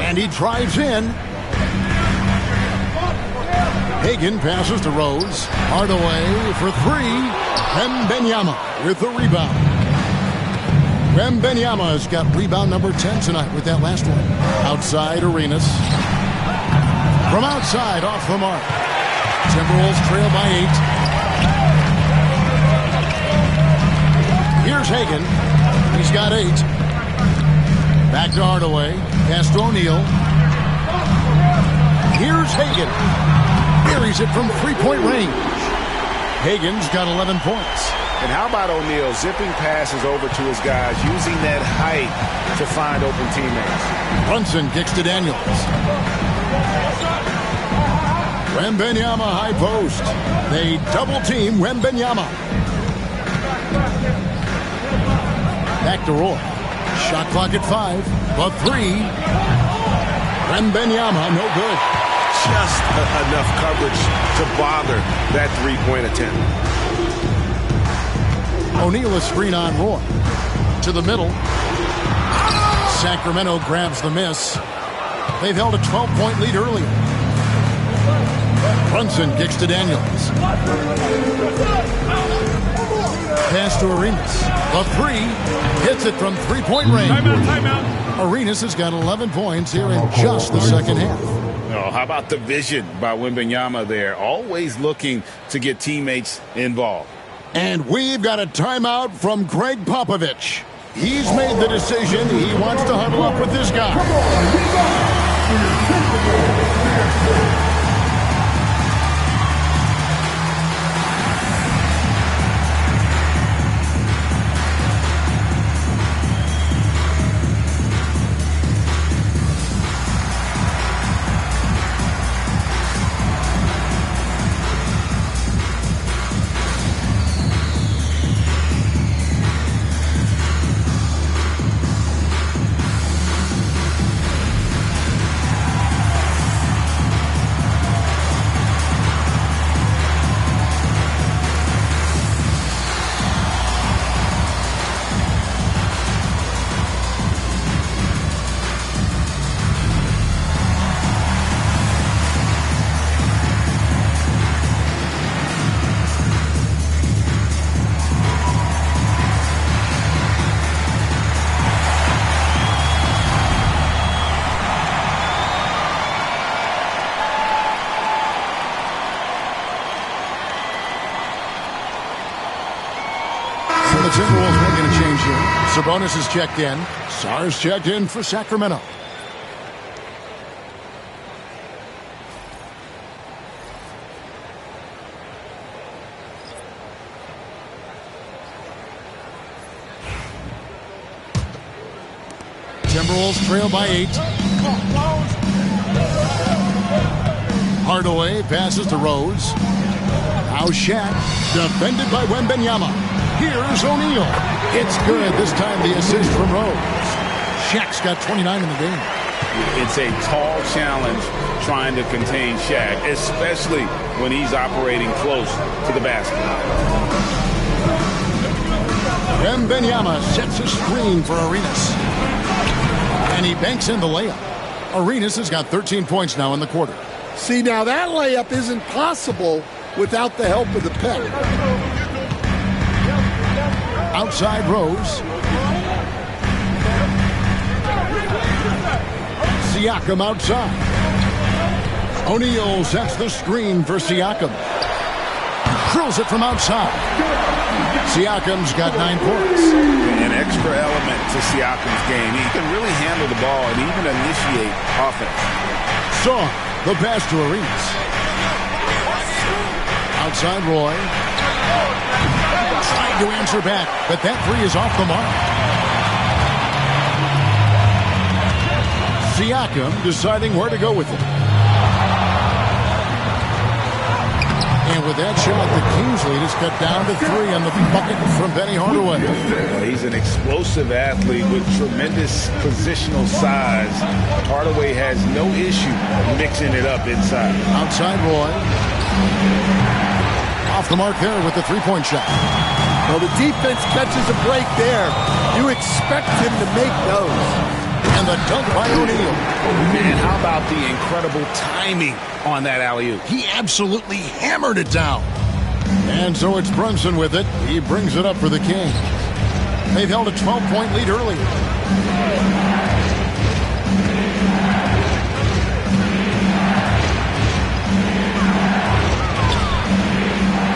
And he drives in. Hagan passes to Rose. Hardaway for 3. Wembenyama with the rebound. Wembenyama has got rebound number 10 tonight with that last one. Outside, Arenas. From outside, off the mark. Timberwolves trail by 8. Here's Hagan. He's got 8. Back to Hardaway. Pass to O'Neal. Here's Hagan. Buries it from three-point range. Hagan's got 11 points. And how about O'Neal zipping passes over to his guys, using that height to find open teammates. Brunson kicks to Daniels. Wembenyama high post. They double team Wembenyama. Back to Roy. Shot clock at 5. The 3. Wembenyama, no good. Just enough coverage to bother that three-point attempt. O'Neal a screen on Roy. To the middle. Sacramento grabs the miss. They've held a 12-point lead earlier. Brunson kicks to Daniels. Pass to Arenas. The 3. Hits it from three-point range. Timeout. Arenas has got 11 points here in just the second half. Oh, how about the vision by Wembenyama there? Always looking to get teammates involved. And we've got a timeout from Greg Popovich. He's made the decision. He wants to huddle up with this guy. Sabonis is checked in. Sar's checked in for Sacramento. Timberwolves trail by 8. Hardaway passes to Rose. Now Shaq, defended by Wembanyama. Here's O'Neal. It's good. This time the assist from Rose. Shaq's got 29 in the game. It's a tall challenge trying to contain Shaq, especially when he's operating close to the basket. Wembanyama sets a screen for Arenas. And he banks in the layup. Arenas has got 13 points now in the quarter. See, now that layup isn't possible without the help of the pick. Outside Rose. Siakam outside. O'Neal sets the screen for Siakam. Drills it from outside. Siakam's got 9 points. An extra element to Siakam's game. He can really handle the ball and even initiate offense. Song, the pass to Arenas. Outside Roy. Trying to answer back, but that three is off the mark. Siakam deciding where to go with it. And with that shot, the Kings lead is cut down to 3 on the bucket from Penny Hardaway. Well, he's an explosive athlete with tremendous positional size. Hardaway has no issue mixing it up inside. Outside Roy. Off the mark there with the three-point shot. Well, the defense catches a break there. You expect him to make those. And the dunk by O'Neal. Man, how about the incredible timing on that alley-oop? He absolutely hammered it down. And so it's Brunson with it. He brings it up for the Kings. They've held a 12-point lead earlier.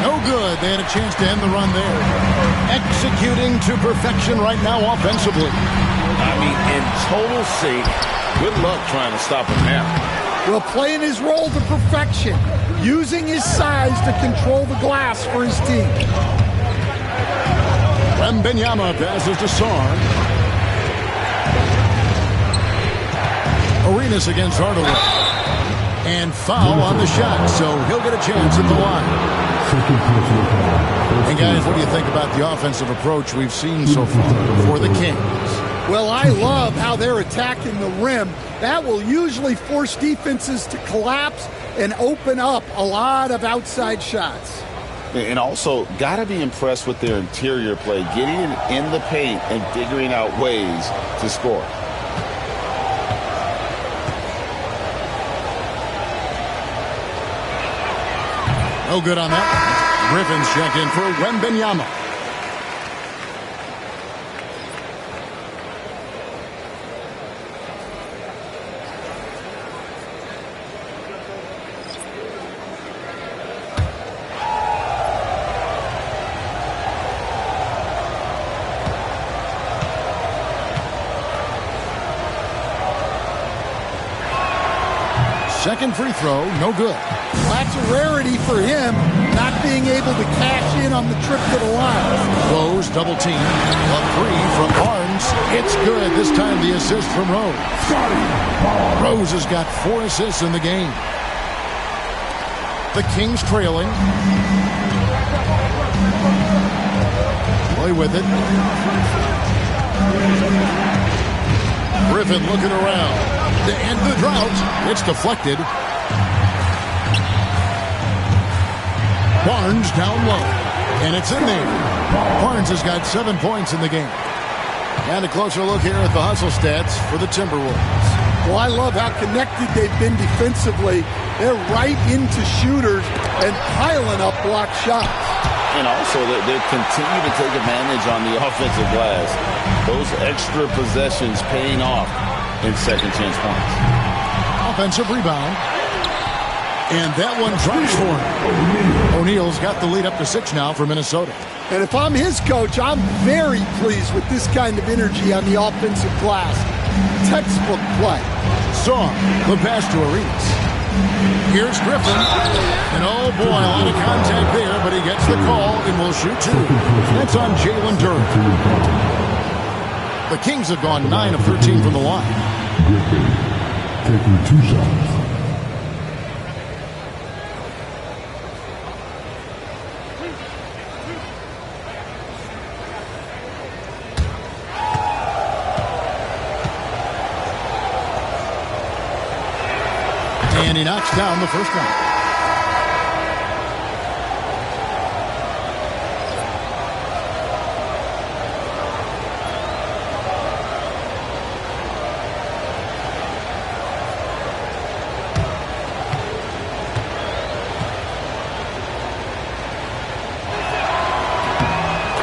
No good. They had a chance to end the run there. Executing to perfection right now offensively. I mean, in total sync. Good luck trying to stop him now. Well, playing his role to perfection, using his size to control the glass for his team. Wembanyama passes to Sar. Arenas against Hardaway. And foul on the shot, so he'll get a chance at the line. And guys, what do you think about the offensive approach we've seen so far for the Kings? Well, I love how they're attacking the rim. That will usually force defenses to collapse and open up a lot of outside shots. And also, got to be impressed with their interior play, getting in the paint and figuring out ways to score. No good on that. Griffin's checked in for Wembanyama. Second free throw, no good. That's a rarity for him, not being able to cash in on the trip to the line. Rose double team. A three from Barnes. It's good. This time the assist from Rose. Rose has got 4 assists in the game. The Kings trailing. Play with it. Griffin looking around. To end the drought, it's deflected. Barnes down low, and it's in there. Barnes has got 7 points in the game. And a closer look here at the hustle stats for the Timberwolves. Well, I love how connected they've been defensively. They're right into shooters and piling up block shots. And also, they continue to take advantage on the offensive glass. Those extra possessions paying off in second chance points. Offensive rebound. And that one drops for him. O'Neal's got the lead up to 6 now for Minnesota. And if I'm his coach, I'm very pleased with this kind of energy on the offensive glass. Textbook play. Song, the pass to Arenas. Here's Griffin. And oh boy, a lot of contact there, but he gets the call and will shoot two. That's on Jalen Durant. The Kings have gone 9 of 13 from the line. Griffin taking 2 shots. And he knocks down the first one.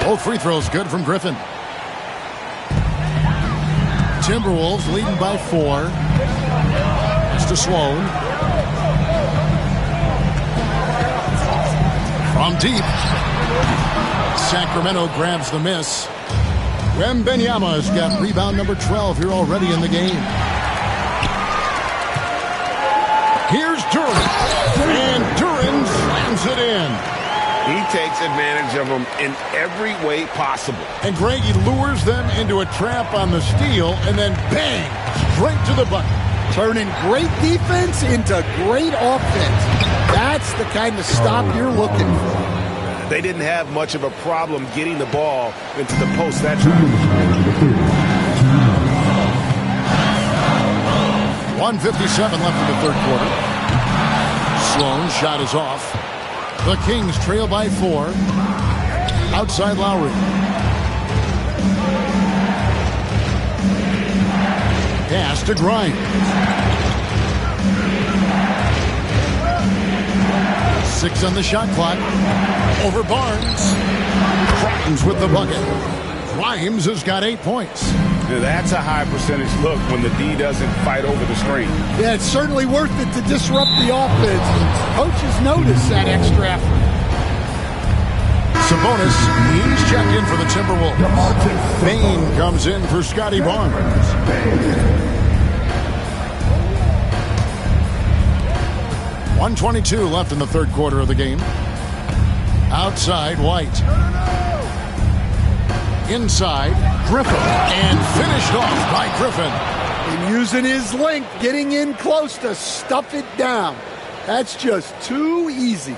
Both free throws good from Griffin. Timberwolves leading by 4. It's to Sloan. From deep. Sacramento grabs the miss. Wembanyama's got rebound number 12 here already in the game. Here's Durant. And Durant slams it in. He takes advantage of them in every way possible. And Greg, he lures them into a trap on the steal and then bang, straight to the bucket. Turning great defense into great offense. That's the kind of stop you're looking for. They didn't have much of a problem getting the ball into the post that time. 1:57 left in the third quarter. Sloan shot is off. The Kings trail by 4. Outside Lowry. Pass to Grimes. 6 on the shot clock. Over Barnes. Grimes with the bucket. Grimes has got 8 points. Now that's a high percentage look when the D doesn't fight over the screen. Yeah, it's certainly worth it to disrupt the offense. Coaches notice that extra effort. Sabonis, he's checked in for the Timberwolves. Bain comes in for Scotty Barnes. .122 left in the third quarter of the game. Outside, White. Inside, Griffin. And finished off by Griffin. And using his length, getting in close to stuff it down. That's just too easy.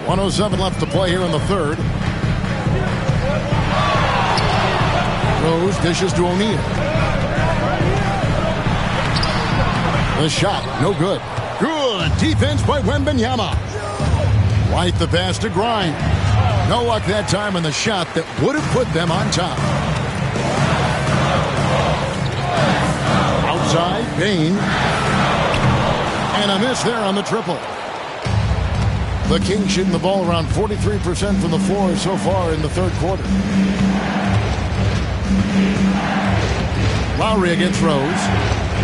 .107 left to play here in the third. Rose dishes to O'Neal. The shot, no good. Good defense by Wembanyama. White the pass to Grimes. No luck that time on the shot that would have put them on top. Outside, Bain. And a miss there on the triple. The Kings shooting the ball around 43% from the floor so far in the third quarter. Lowry against Rose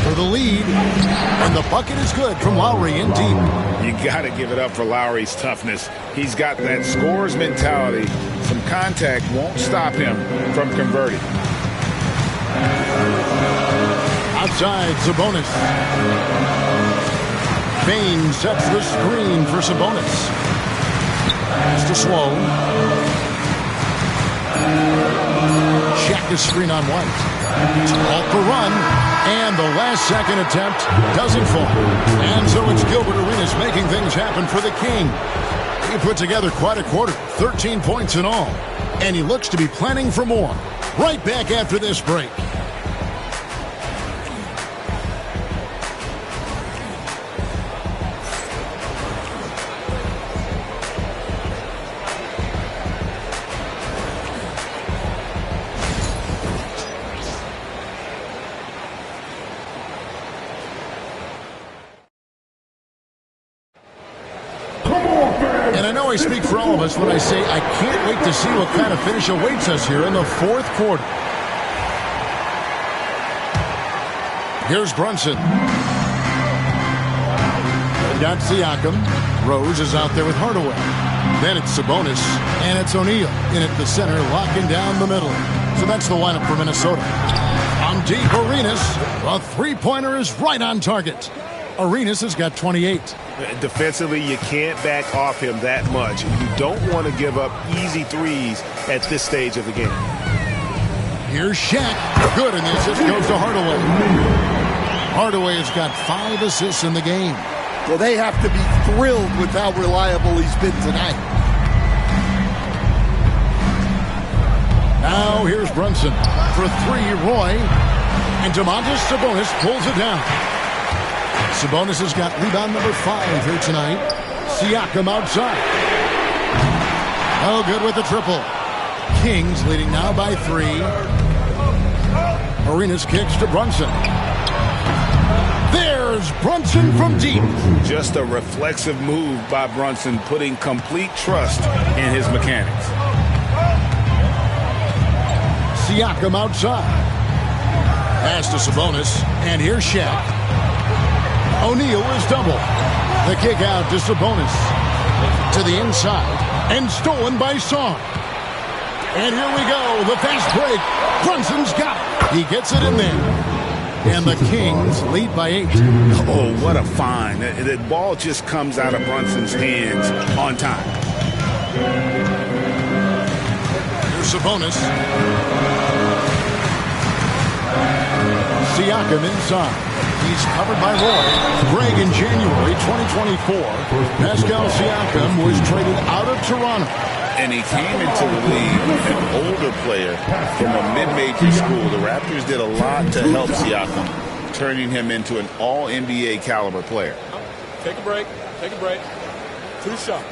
for the lead. And the bucket is good from Lowry in deep. You got to give it up for Lowry's toughness. He's got that scorer's mentality. Some contact won't stop him from converting. Outside, Sabonis. Bain sets the screen for Sabonis. Pass to Sloan. Check the screen on White. Off the run. And the last second attempt doesn't fall. And so it's Gilbert Arenas making things happen for the King. He put together quite a quarter. 13 points in all. And he looks to be planning for more. Right back after this break. I speak for all of us when I say I can't wait to see what kind of finish awaits us here in the fourth quarter. Here's Brunson. got Siakam. Rose is out there with Hardaway. Then it's Sabonis, and it's O'Neal in at the center, locking down the middle. So that's the lineup for Minnesota. On deep, Arenas. A three-pointer is right on target. Arenas has got 28. Defensively, you can't back off him that much. You don't want to give up easy threes at this stage of the game. Here's Shaq. Good, and the assist goes to Hardaway. Hardaway has got 5 assists in the game. Well, they have to be thrilled with how reliable he's been tonight. Now here's Brunson for 3, Roy. And Domantas Sabonis pulls it down. Sabonis has got rebound number 5 here tonight. Siakam outside. Oh, good with the triple. Kings leading now by 3. Arenas kicks to Brunson. There's Brunson from deep. Just a reflexive move by Brunson, putting complete trust in his mechanics. Siakam outside. Pass to Sabonis, and here's Shaq. O'Neal is double. The kick out to Sabonis. To the inside, and stolen by Song. And here we go, the fast break. Brunson's got it. He gets it in there. And the Kings lead by 8. Oh, what a find. The ball just comes out of Brunson's hands on time. Here's Sabonis. Siakam inside. He's covered by Roy. Greg, in January 2024, Pascal Siakam was traded out of Toronto. And he came into the league an older player from a mid-major school. The Raptors did a lot to help Siakam, turning him into an all-NBA caliber player. Take a break. Take a break. 2 shots.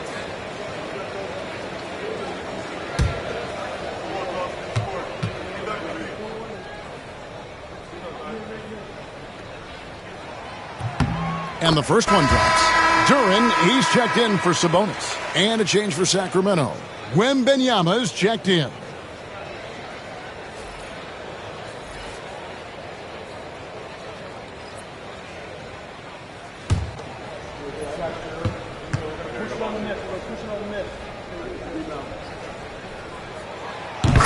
And the first one drops. Duran, he's checked in for Sabonis. And a change for Sacramento. Wembanyama's checked in.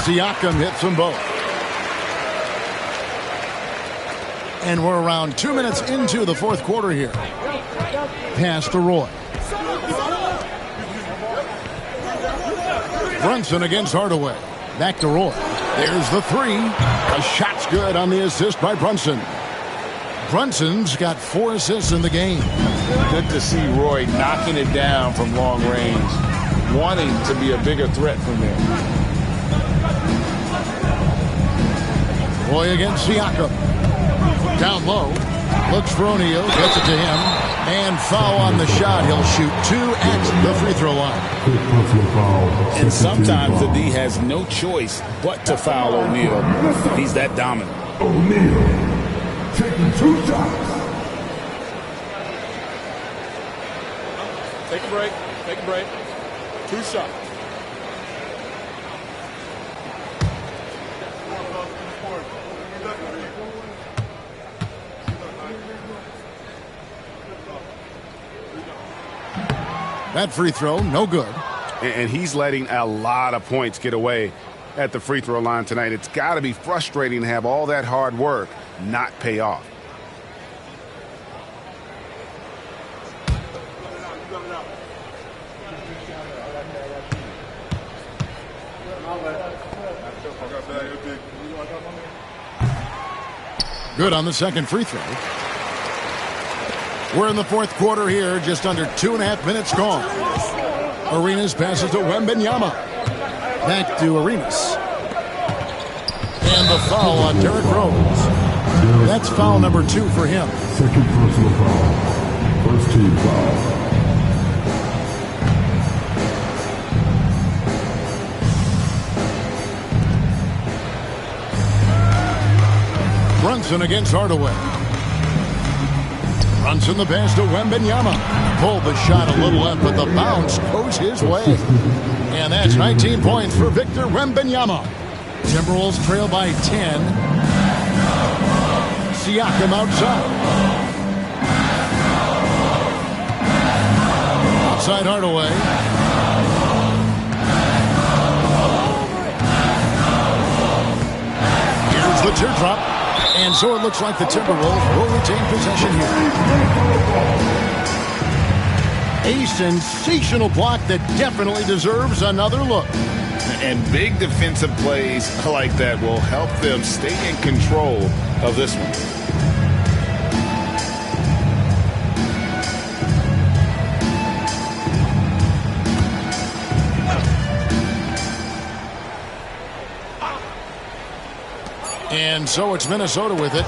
Siakam hits them both. And we're around 2 minutes into the fourth quarter here. Pass to Roy. Brunson against Hardaway. Back to Roy. There's the 3. A shot's good on the assist by Brunson. Brunson's got 4 assists in the game. Good to see Roy knocking it down from long range, wanting to be a bigger threat from there. Roy against Siakam. Down low. Looks for O'Neal. Gets it to him. And foul on the shot. He'll shoot 2 at the free throw line. And sometimes the D has no choice but to foul O'Neal. He's that dominant. O'Neal taking 2 shots. Take a break. Take a break. 2 shots. That free throw, no good. And he's letting a lot of points get away at the free throw line tonight. It's got to be frustrating to have all that hard work not pay off. Good on the second free throw. We're in the fourth quarter here, just under 2.5 minutes gone. Arenas passes to Wembanyama. Back to Arenas. And the foul on Derrick Rose. That's foul number 2 for him. Second personal foul. First team foul. Brunson against Hardaway. Brunson the pass to Wembanyama. Pulled the shot a little left, but the bounce goes his way. And that's 19 points for Victor Wembanyama. Timberwolves trail by 10. Siakam outside. Outside Hardaway. Here's the teardrop. And so it looks like the Timberwolves will retain possession here. A sensational block that definitely deserves another look. And big defensive plays like that will help them stay in control of this one. And so it's Minnesota with it.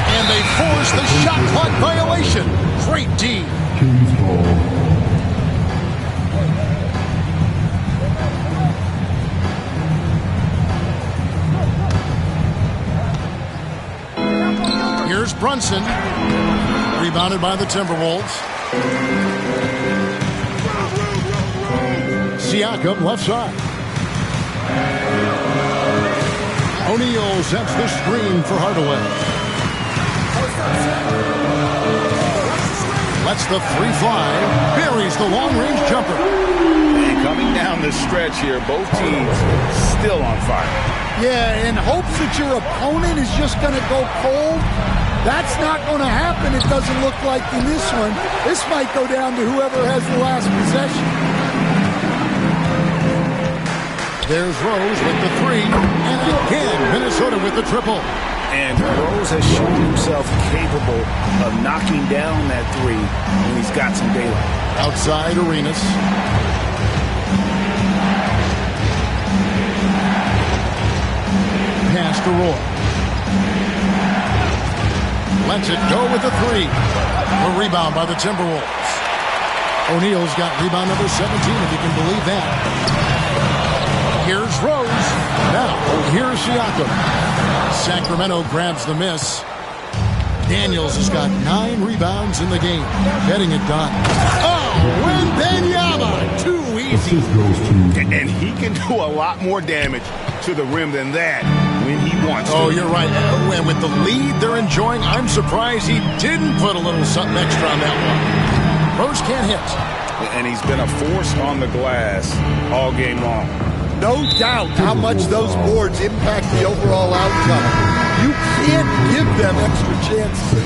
And they force the shot clock violation. Great D. Here's Brunson. Rebounded by the Timberwolves. Siakam left side. O'Neal sets the screen for Hardaway. Lets the three fly. Buries the long-range jumper. And coming down the stretch here, both teams still on fire. Yeah, in hopes that your opponent is just going to go cold. That's not going to happen, it doesn't look like in this one. This might go down to whoever has the last possession. There's Rose with the three. And again, Minnesota with the triple. And Rose has shown himself capable of knocking down that three when he's got some daylight. Outside Arenas. Pass to Roy. Lets it go with the three. A rebound by the Timberwolves. O'Neal's got rebound number 17, if you can believe that. Here's Rose. Now, here's Siakam. Sacramento grabs the miss. Daniels has got 9 rebounds in the game. Getting it done. Oh, Wembanyama. Too easy. And he can do a lot more damage to the rim than that when he wants to. Oh, you're right. And with the lead they're enjoying, I'm surprised he didn't put a little something extra on that one. Rose can't hit. And he's been a force on the glass all game long. No doubt how much those boards impact the overall outcome. You can't give them extra chances.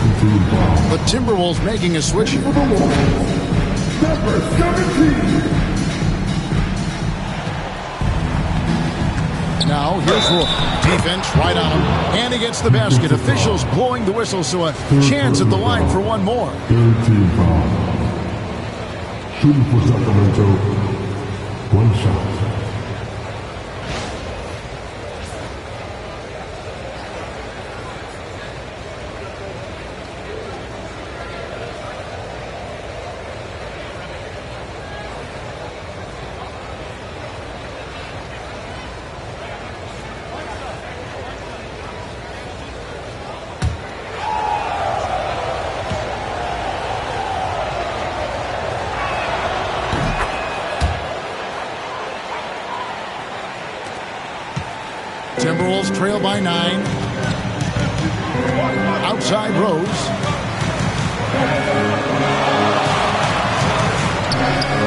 The Timberwolves making a switch here. Number 17. Now, here's Roy. Defense right on him. And he gets the basket. Officials blowing the whistle, so a chance at the line for one more. Third team foul. Shooting for Sacramento. One shot. Timberwolves trail by 9. Outside Rose.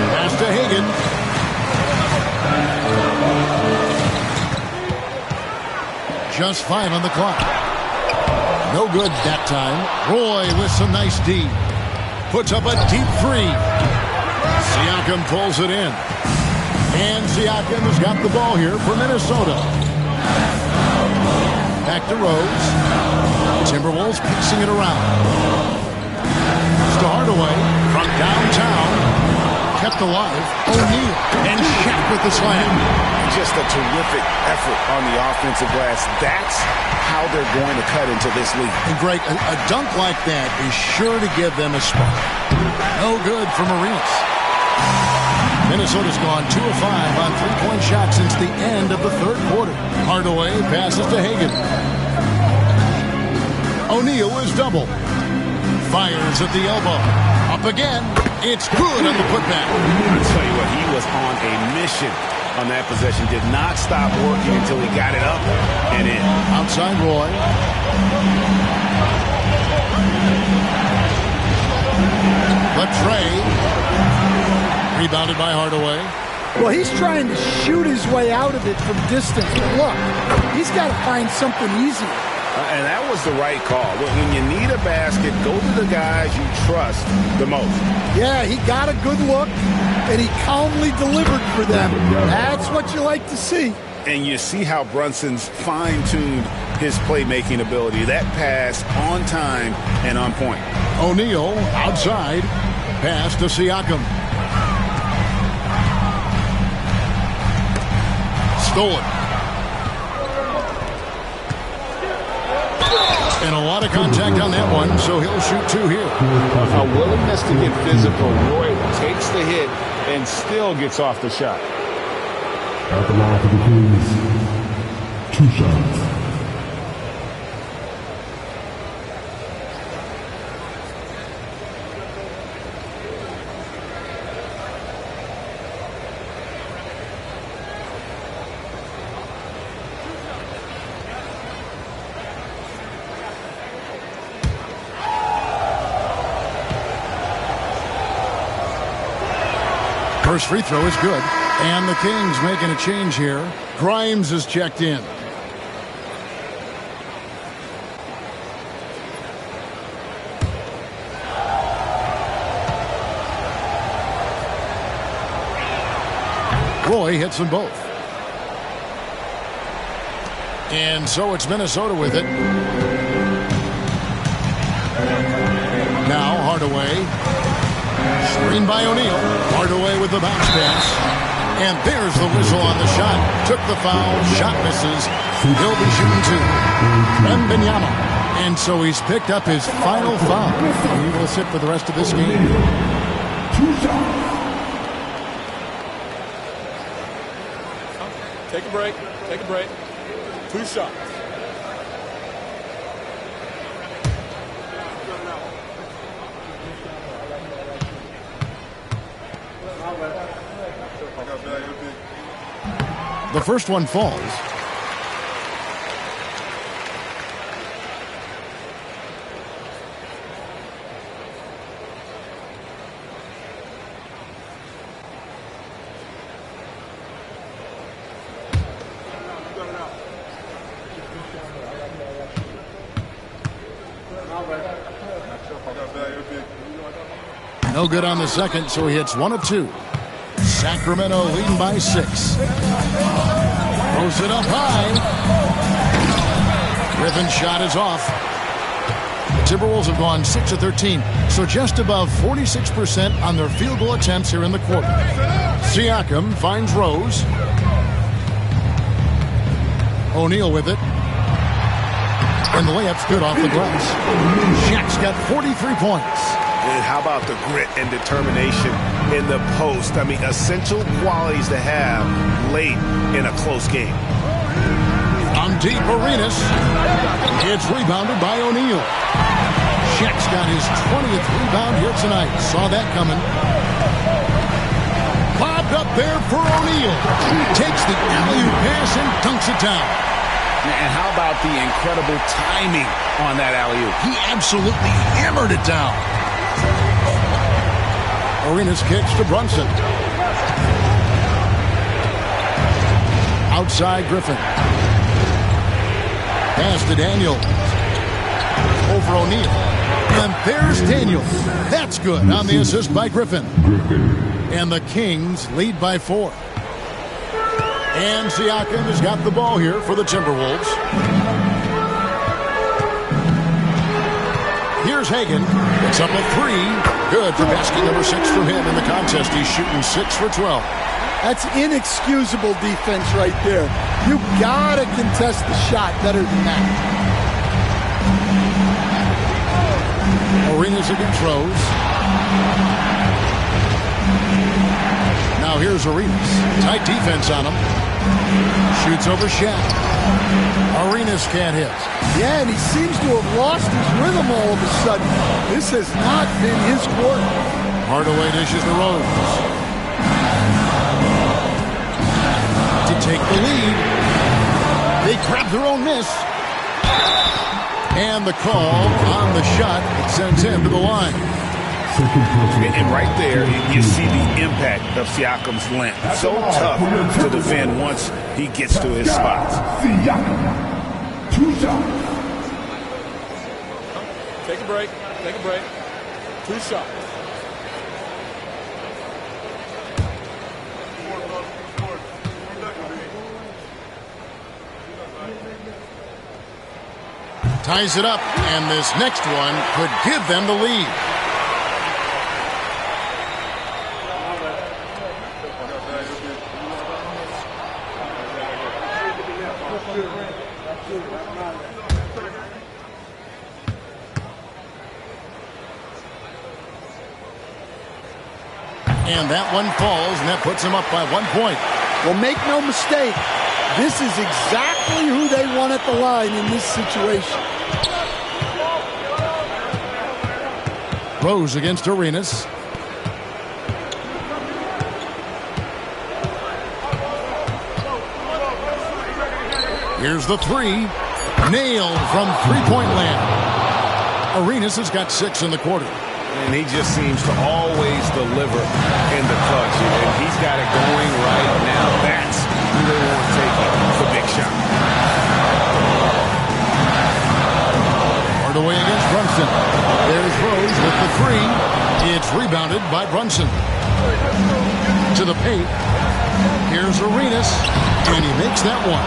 Pass to Hagan. Just 5 on the clock. No good that time. Roy with some nice D. Puts up a deep 3. Siakam pulls it in. And Siakam has got the ball here for Minnesota. Back to Rose. Timberwolves piecing it around. It's to Hardaway from downtown. Kept alive. O'Neal and Shaq with the slam. Just a terrific effort on the offensive glass. That's how they're going to cut into this league. And Greg, a dunk like that is sure to give them a spark. No good for Arenas. Minnesota's gone 2 of 5 on three-point shots since the end of the third quarter. Hardaway passes to Hagan. O'Neal is double. Fires at the elbow. Up again. It's good on the putback. I tell you what, he was on a mission on that possession. Did not stop working until he got it up and in. Outside Roy. But Trey, rebounded by Hardaway. Well, he's trying to shoot his way out of it from distance. But look, he's got to find something easy. And that was the right call. When you need a basket, go to the guys you trust the most. Yeah, he got a good look, and he calmly delivered for them. That's what you like to see. And you see how Brunson's fine-tuned his playmaking ability. That pass on time and on point. O'Neal outside. Pass to Siakam. Stolen. And a lot of contact on that one, so he'll shoot two here. A willingness to get physical. Roy takes the hit and still gets off the shot. At the line for the Kings, 2 shots. First free throw is good. And the Kings making a change here. Grimes is checked in. Roy hits them both. And so it's Minnesota with it. Now Hardaway. Screen by O'Neal. Hardaway with the bounce pass. And there's the whistle on the shot. Took the foul. Shot misses. He'll be shooting two. Wembanyama. And so he's picked up his final foul. He will sit for the rest of this game. 2 shots. Take a break. Take a break. 2 shots. The first one falls. No good on the second, so he hits 1 of 2. Sacramento leading by 6. Throws it up high. Griffin's shot is off. The Timberwolves have gone 6 of 13, so just above 46% on their field goal attempts here in the quarter. Siakam finds Rose. O'Neal with it. And the layup's good off the glass. Shaq's got 43 points. And how about the grit and determination in the post? I mean, essential qualities to have late in a close game. On deep, Arenas. It's rebounded by O'Neal. Shaq's got his 20th rebound here tonight. Saw that coming. Bobbed up there for O'Neal. Takes the alley-oop pass and dunks it down. And how about the incredible timing on that alley-oop? He absolutely hammered it down. Arenas kicks to Brunson. Outside Griffin. Pass to Daniel. Over O'Neal. And there's Daniel. That's good on the assist by Griffin. And the Kings lead by 4. And Siakam has got the ball here for the Timberwolves. Here's Hagan. It's up a 3. Good for basket number 6 from him in the contest. He's shooting 6 for 12. That's inexcusable defense right there. You gotta contest the shot better than that. Arenas against Rose. Now here's Arenas. Tight defense on him. Shoots over Shaq. Arenas can't hit. Yeah, and he seems to have lost his rhythm all of a sudden. This has not been his quarter. Hardaway dishes to Rose. To take the lead. They grab their own miss. And the call on the shot that sends him to the line. And right there, you see the impact of Siakam's length. So tough to defend once he gets to his spots. Siakam, 2 shots. Take a break. Take a break. 2 shots. Ties it up, and this next one could give them the lead. And that one falls, and that puts them up by 1 point. Well, make no mistake, this is exactly who they want at the line in this situation. Rose against Arenas. Here's the three. Nailed from three-point land. Arenas has got 6 in the quarter. And he just seems to always deliver in the clutch. And he's got it going right now. That's who they want to take the big shot. Hardaway against Brunson. There's Rose with the three. It's rebounded by Brunson. To the paint. Here's Arenas. And he makes that one.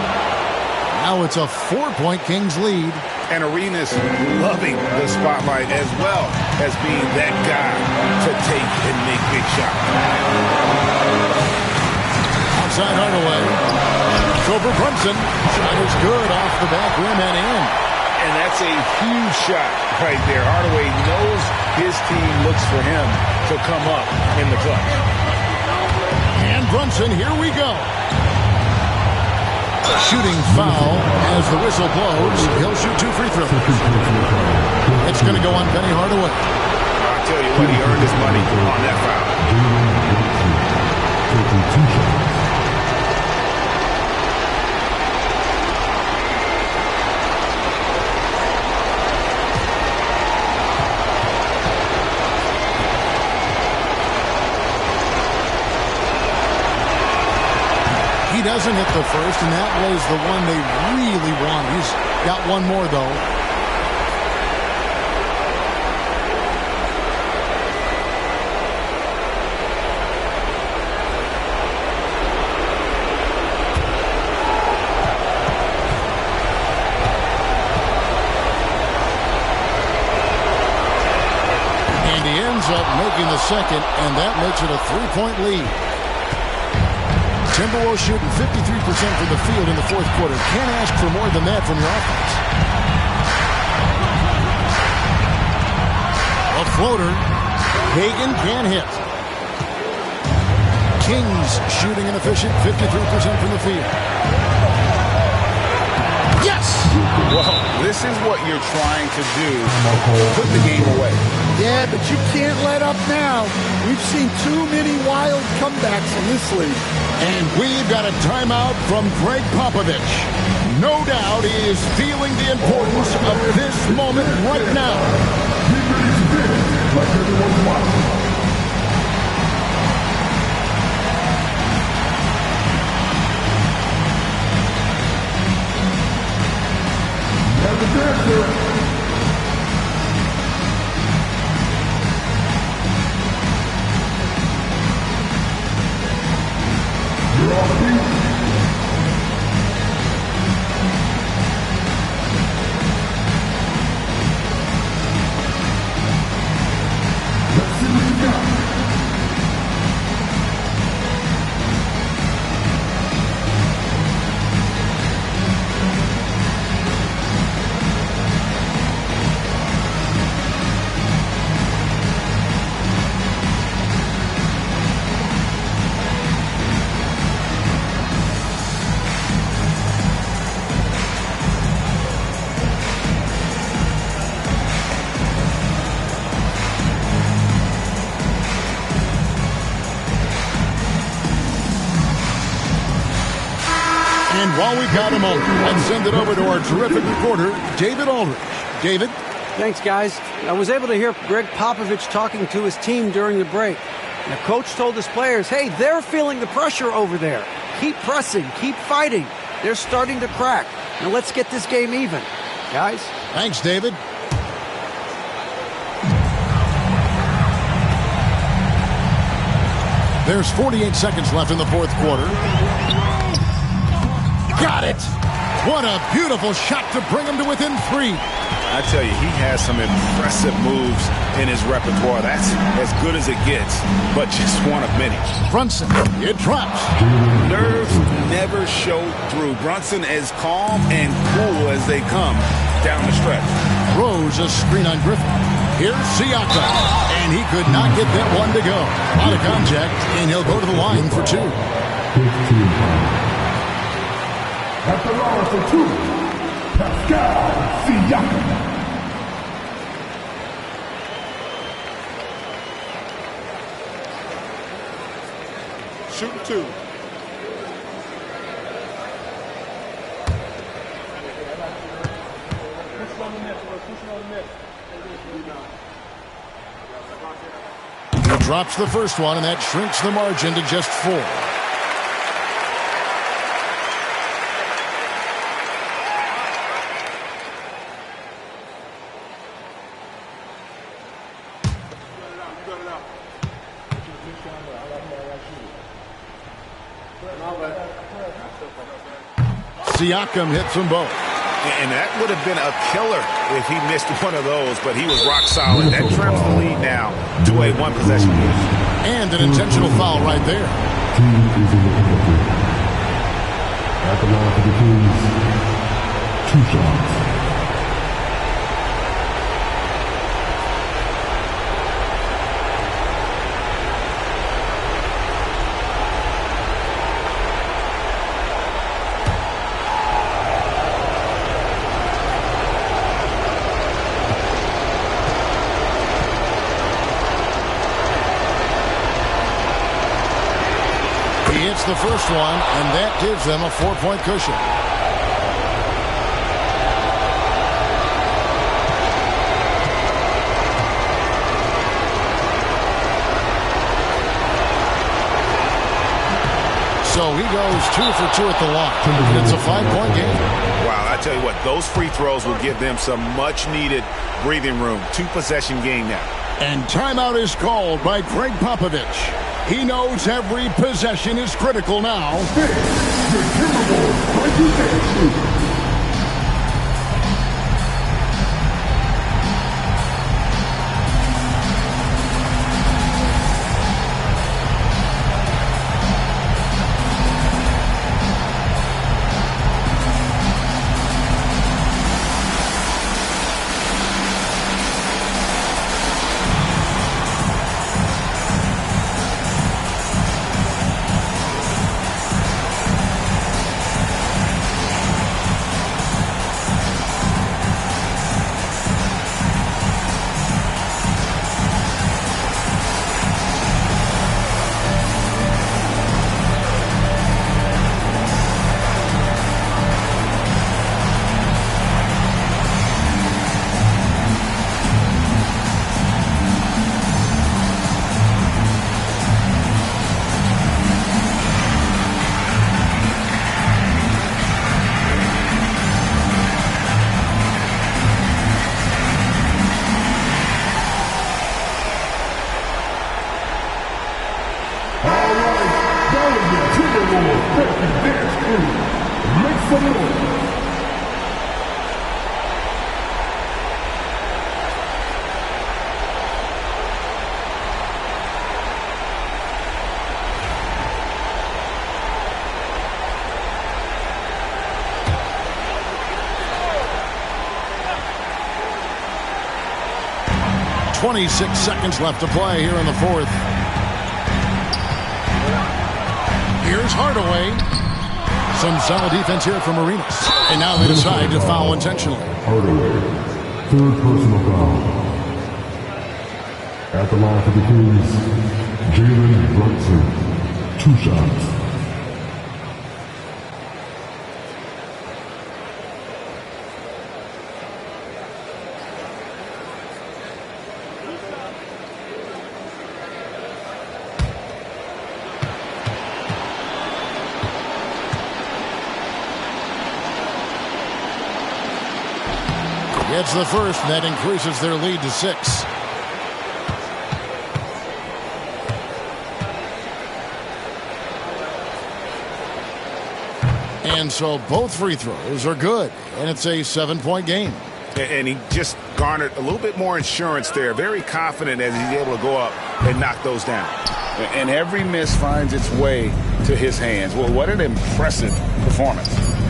Now it's a 4-point Kings lead. And Arenas loving the spotlight as well as being that guy to take and make big shots. Outside Hardaway. Over Brunson. Shot is good off the back rim and in. And that's a huge shot right there. Hardaway knows his team looks for him to come up in the clutch. And Brunson, here we go. Shooting foul as the whistle blows. He'll shoot 2 free throws. It's going to go on Penny Hardaway. I'll tell you what, he earned his money on that foul. He doesn't hit the first, and that was the one they really want. He's got one more, though. And he ends up making the second, and that makes it a 3-point lead. Timberwolves shooting 53% from the field in the fourth quarter. Can't ask for more than that from your offense. A floater. Hagan can't hit. Kings shooting an efficient 53% from the field. Yes! Well, this is what you're trying to do. Put the game away. Yeah, but you can't let up now. We've seen too many wild comebacks in this league. And we've got a timeout from Greg Popovich. No doubt he is feeling the importance of this moment right now. Get ready to finish like everyone's watching. Have the dancer. You're on the beat. Let's see what you got. And while we got him over, let's send it over to our terrific reporter, David Aldridge. David? Thanks, guys. I was able to hear Greg Popovich talking to his team during the break. The coach told his players, hey, they're feeling the pressure over there. Keep pressing, keep fighting. They're starting to crack. Now let's get this game even, guys. Thanks, David. There's 48 seconds left in the fourth quarter. Got it! What a beautiful shot to bring him to within 3. I tell you, he has some impressive moves in his repertoire. That's as good as it gets, but just one of many. Brunson, it drops. Nerves never show through. Brunson as calm and cool as they come down the stretch. Throws a screen on Griffin. Here's Siakam, and he could not get that one to go. Out of contact, and he'll go to the line for 2. At the line for 2, Pascal Siakam. Shooting 2. He drops the first one, and that shrinks the margin to just 4. Siakam hits them both. And that would have been a killer if he missed one of those, but he was rock solid. That trims the lead now to a one-possession lead. And an intentional foul right there. Team is in the penalty. At the line for the Kings, 2 shots. The first one, and that gives them a 4-point cushion. So he goes 2 for 2 at the line. And it's a 5-point game. Wow, I tell you what, those free throws will give them some much-needed breathing room. 2-possession game now. And timeout is called by Greg Popovich. He knows every possession is critical now. This is your Timberwolves presentation. Make some noise. .26 seconds left to play here in the fourth. Here's Hardaway. Some solid defense here from Arenas. And now they decide to foul intentionally. Hardaway, 3rd personal foul. At the line for the Kings, Jalen Brunson, 2 shots. Gets the first, and that increases their lead to 6. And so both free throws are good, and it's a 7-point game. And he just garnered a little bit more insurance there. Very confident as he's able to go up and knock those down. And every miss finds its way to his hands. Well, what an impressive performance.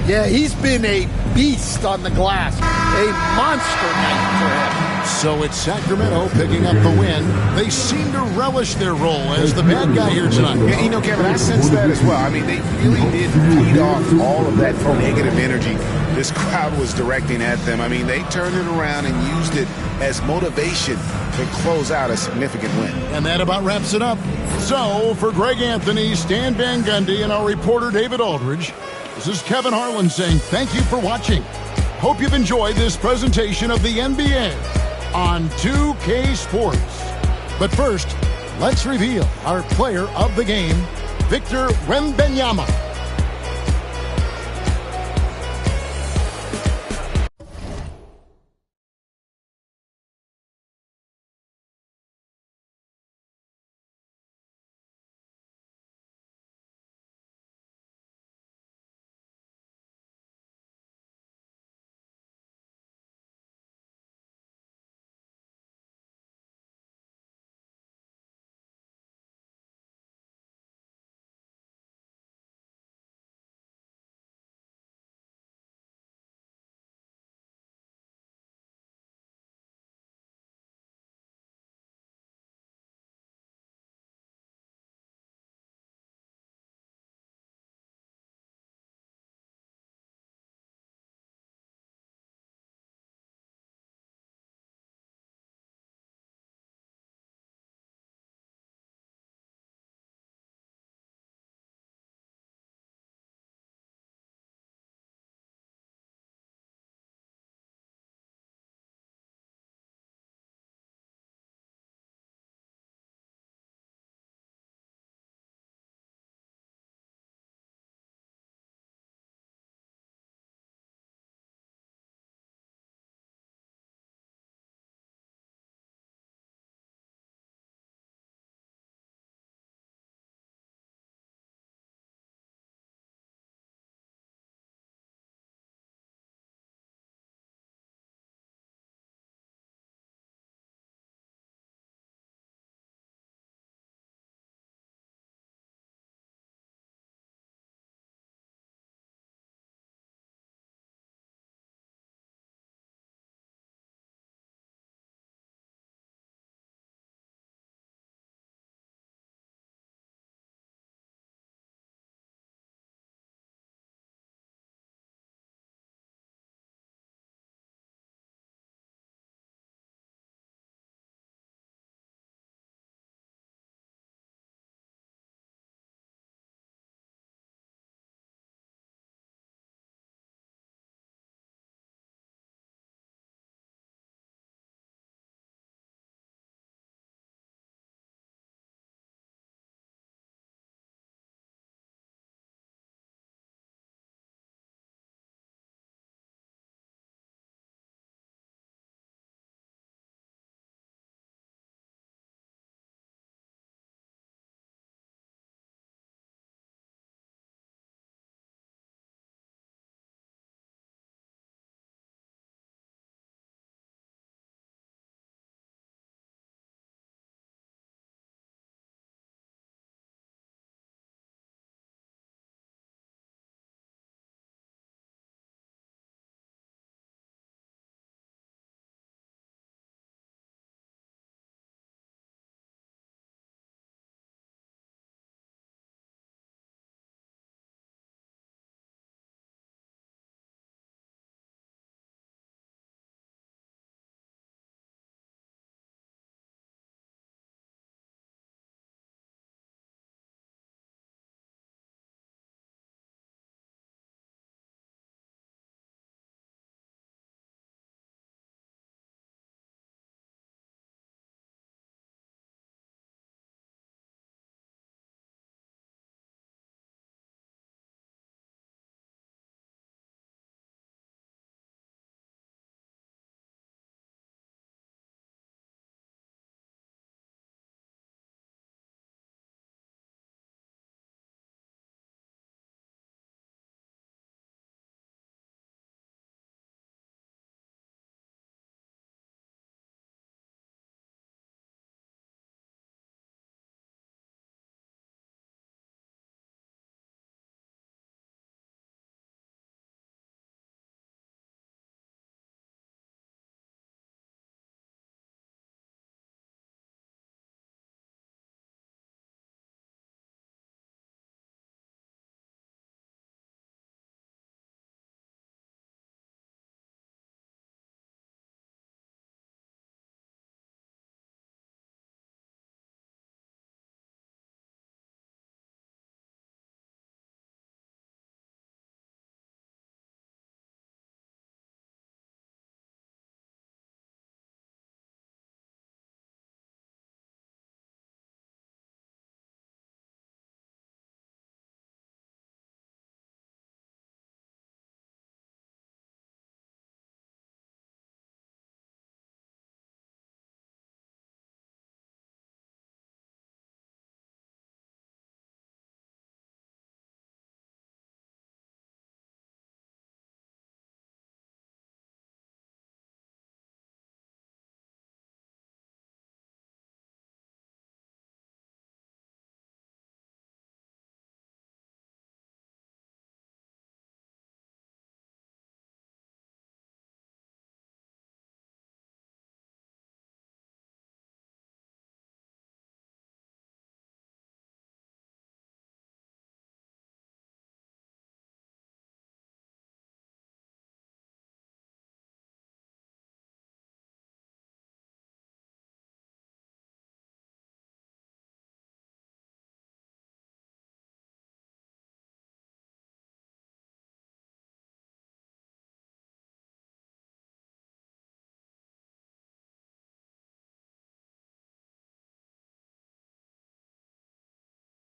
Yeah, he's been a beast on the glass. A monster night for him. So it's Sacramento picking up the win. They seem to relish their role as the bad guy here tonight. Yeah, you know, Kevin, I sense that as well. I mean, they really did feed off all of that negative energy this crowd was directing at them. I mean, they turned it around and used it as motivation to close out a significant win. And that about wraps it up. So, for Greg Anthony, Stan Van Gundy, and our reporter David Aldridge, this is Kevin Harlan saying thank you for watching. Hope you've enjoyed this presentation of the NBA on 2K Sports. But first, let's reveal our player of the game, Victor Wembanyama.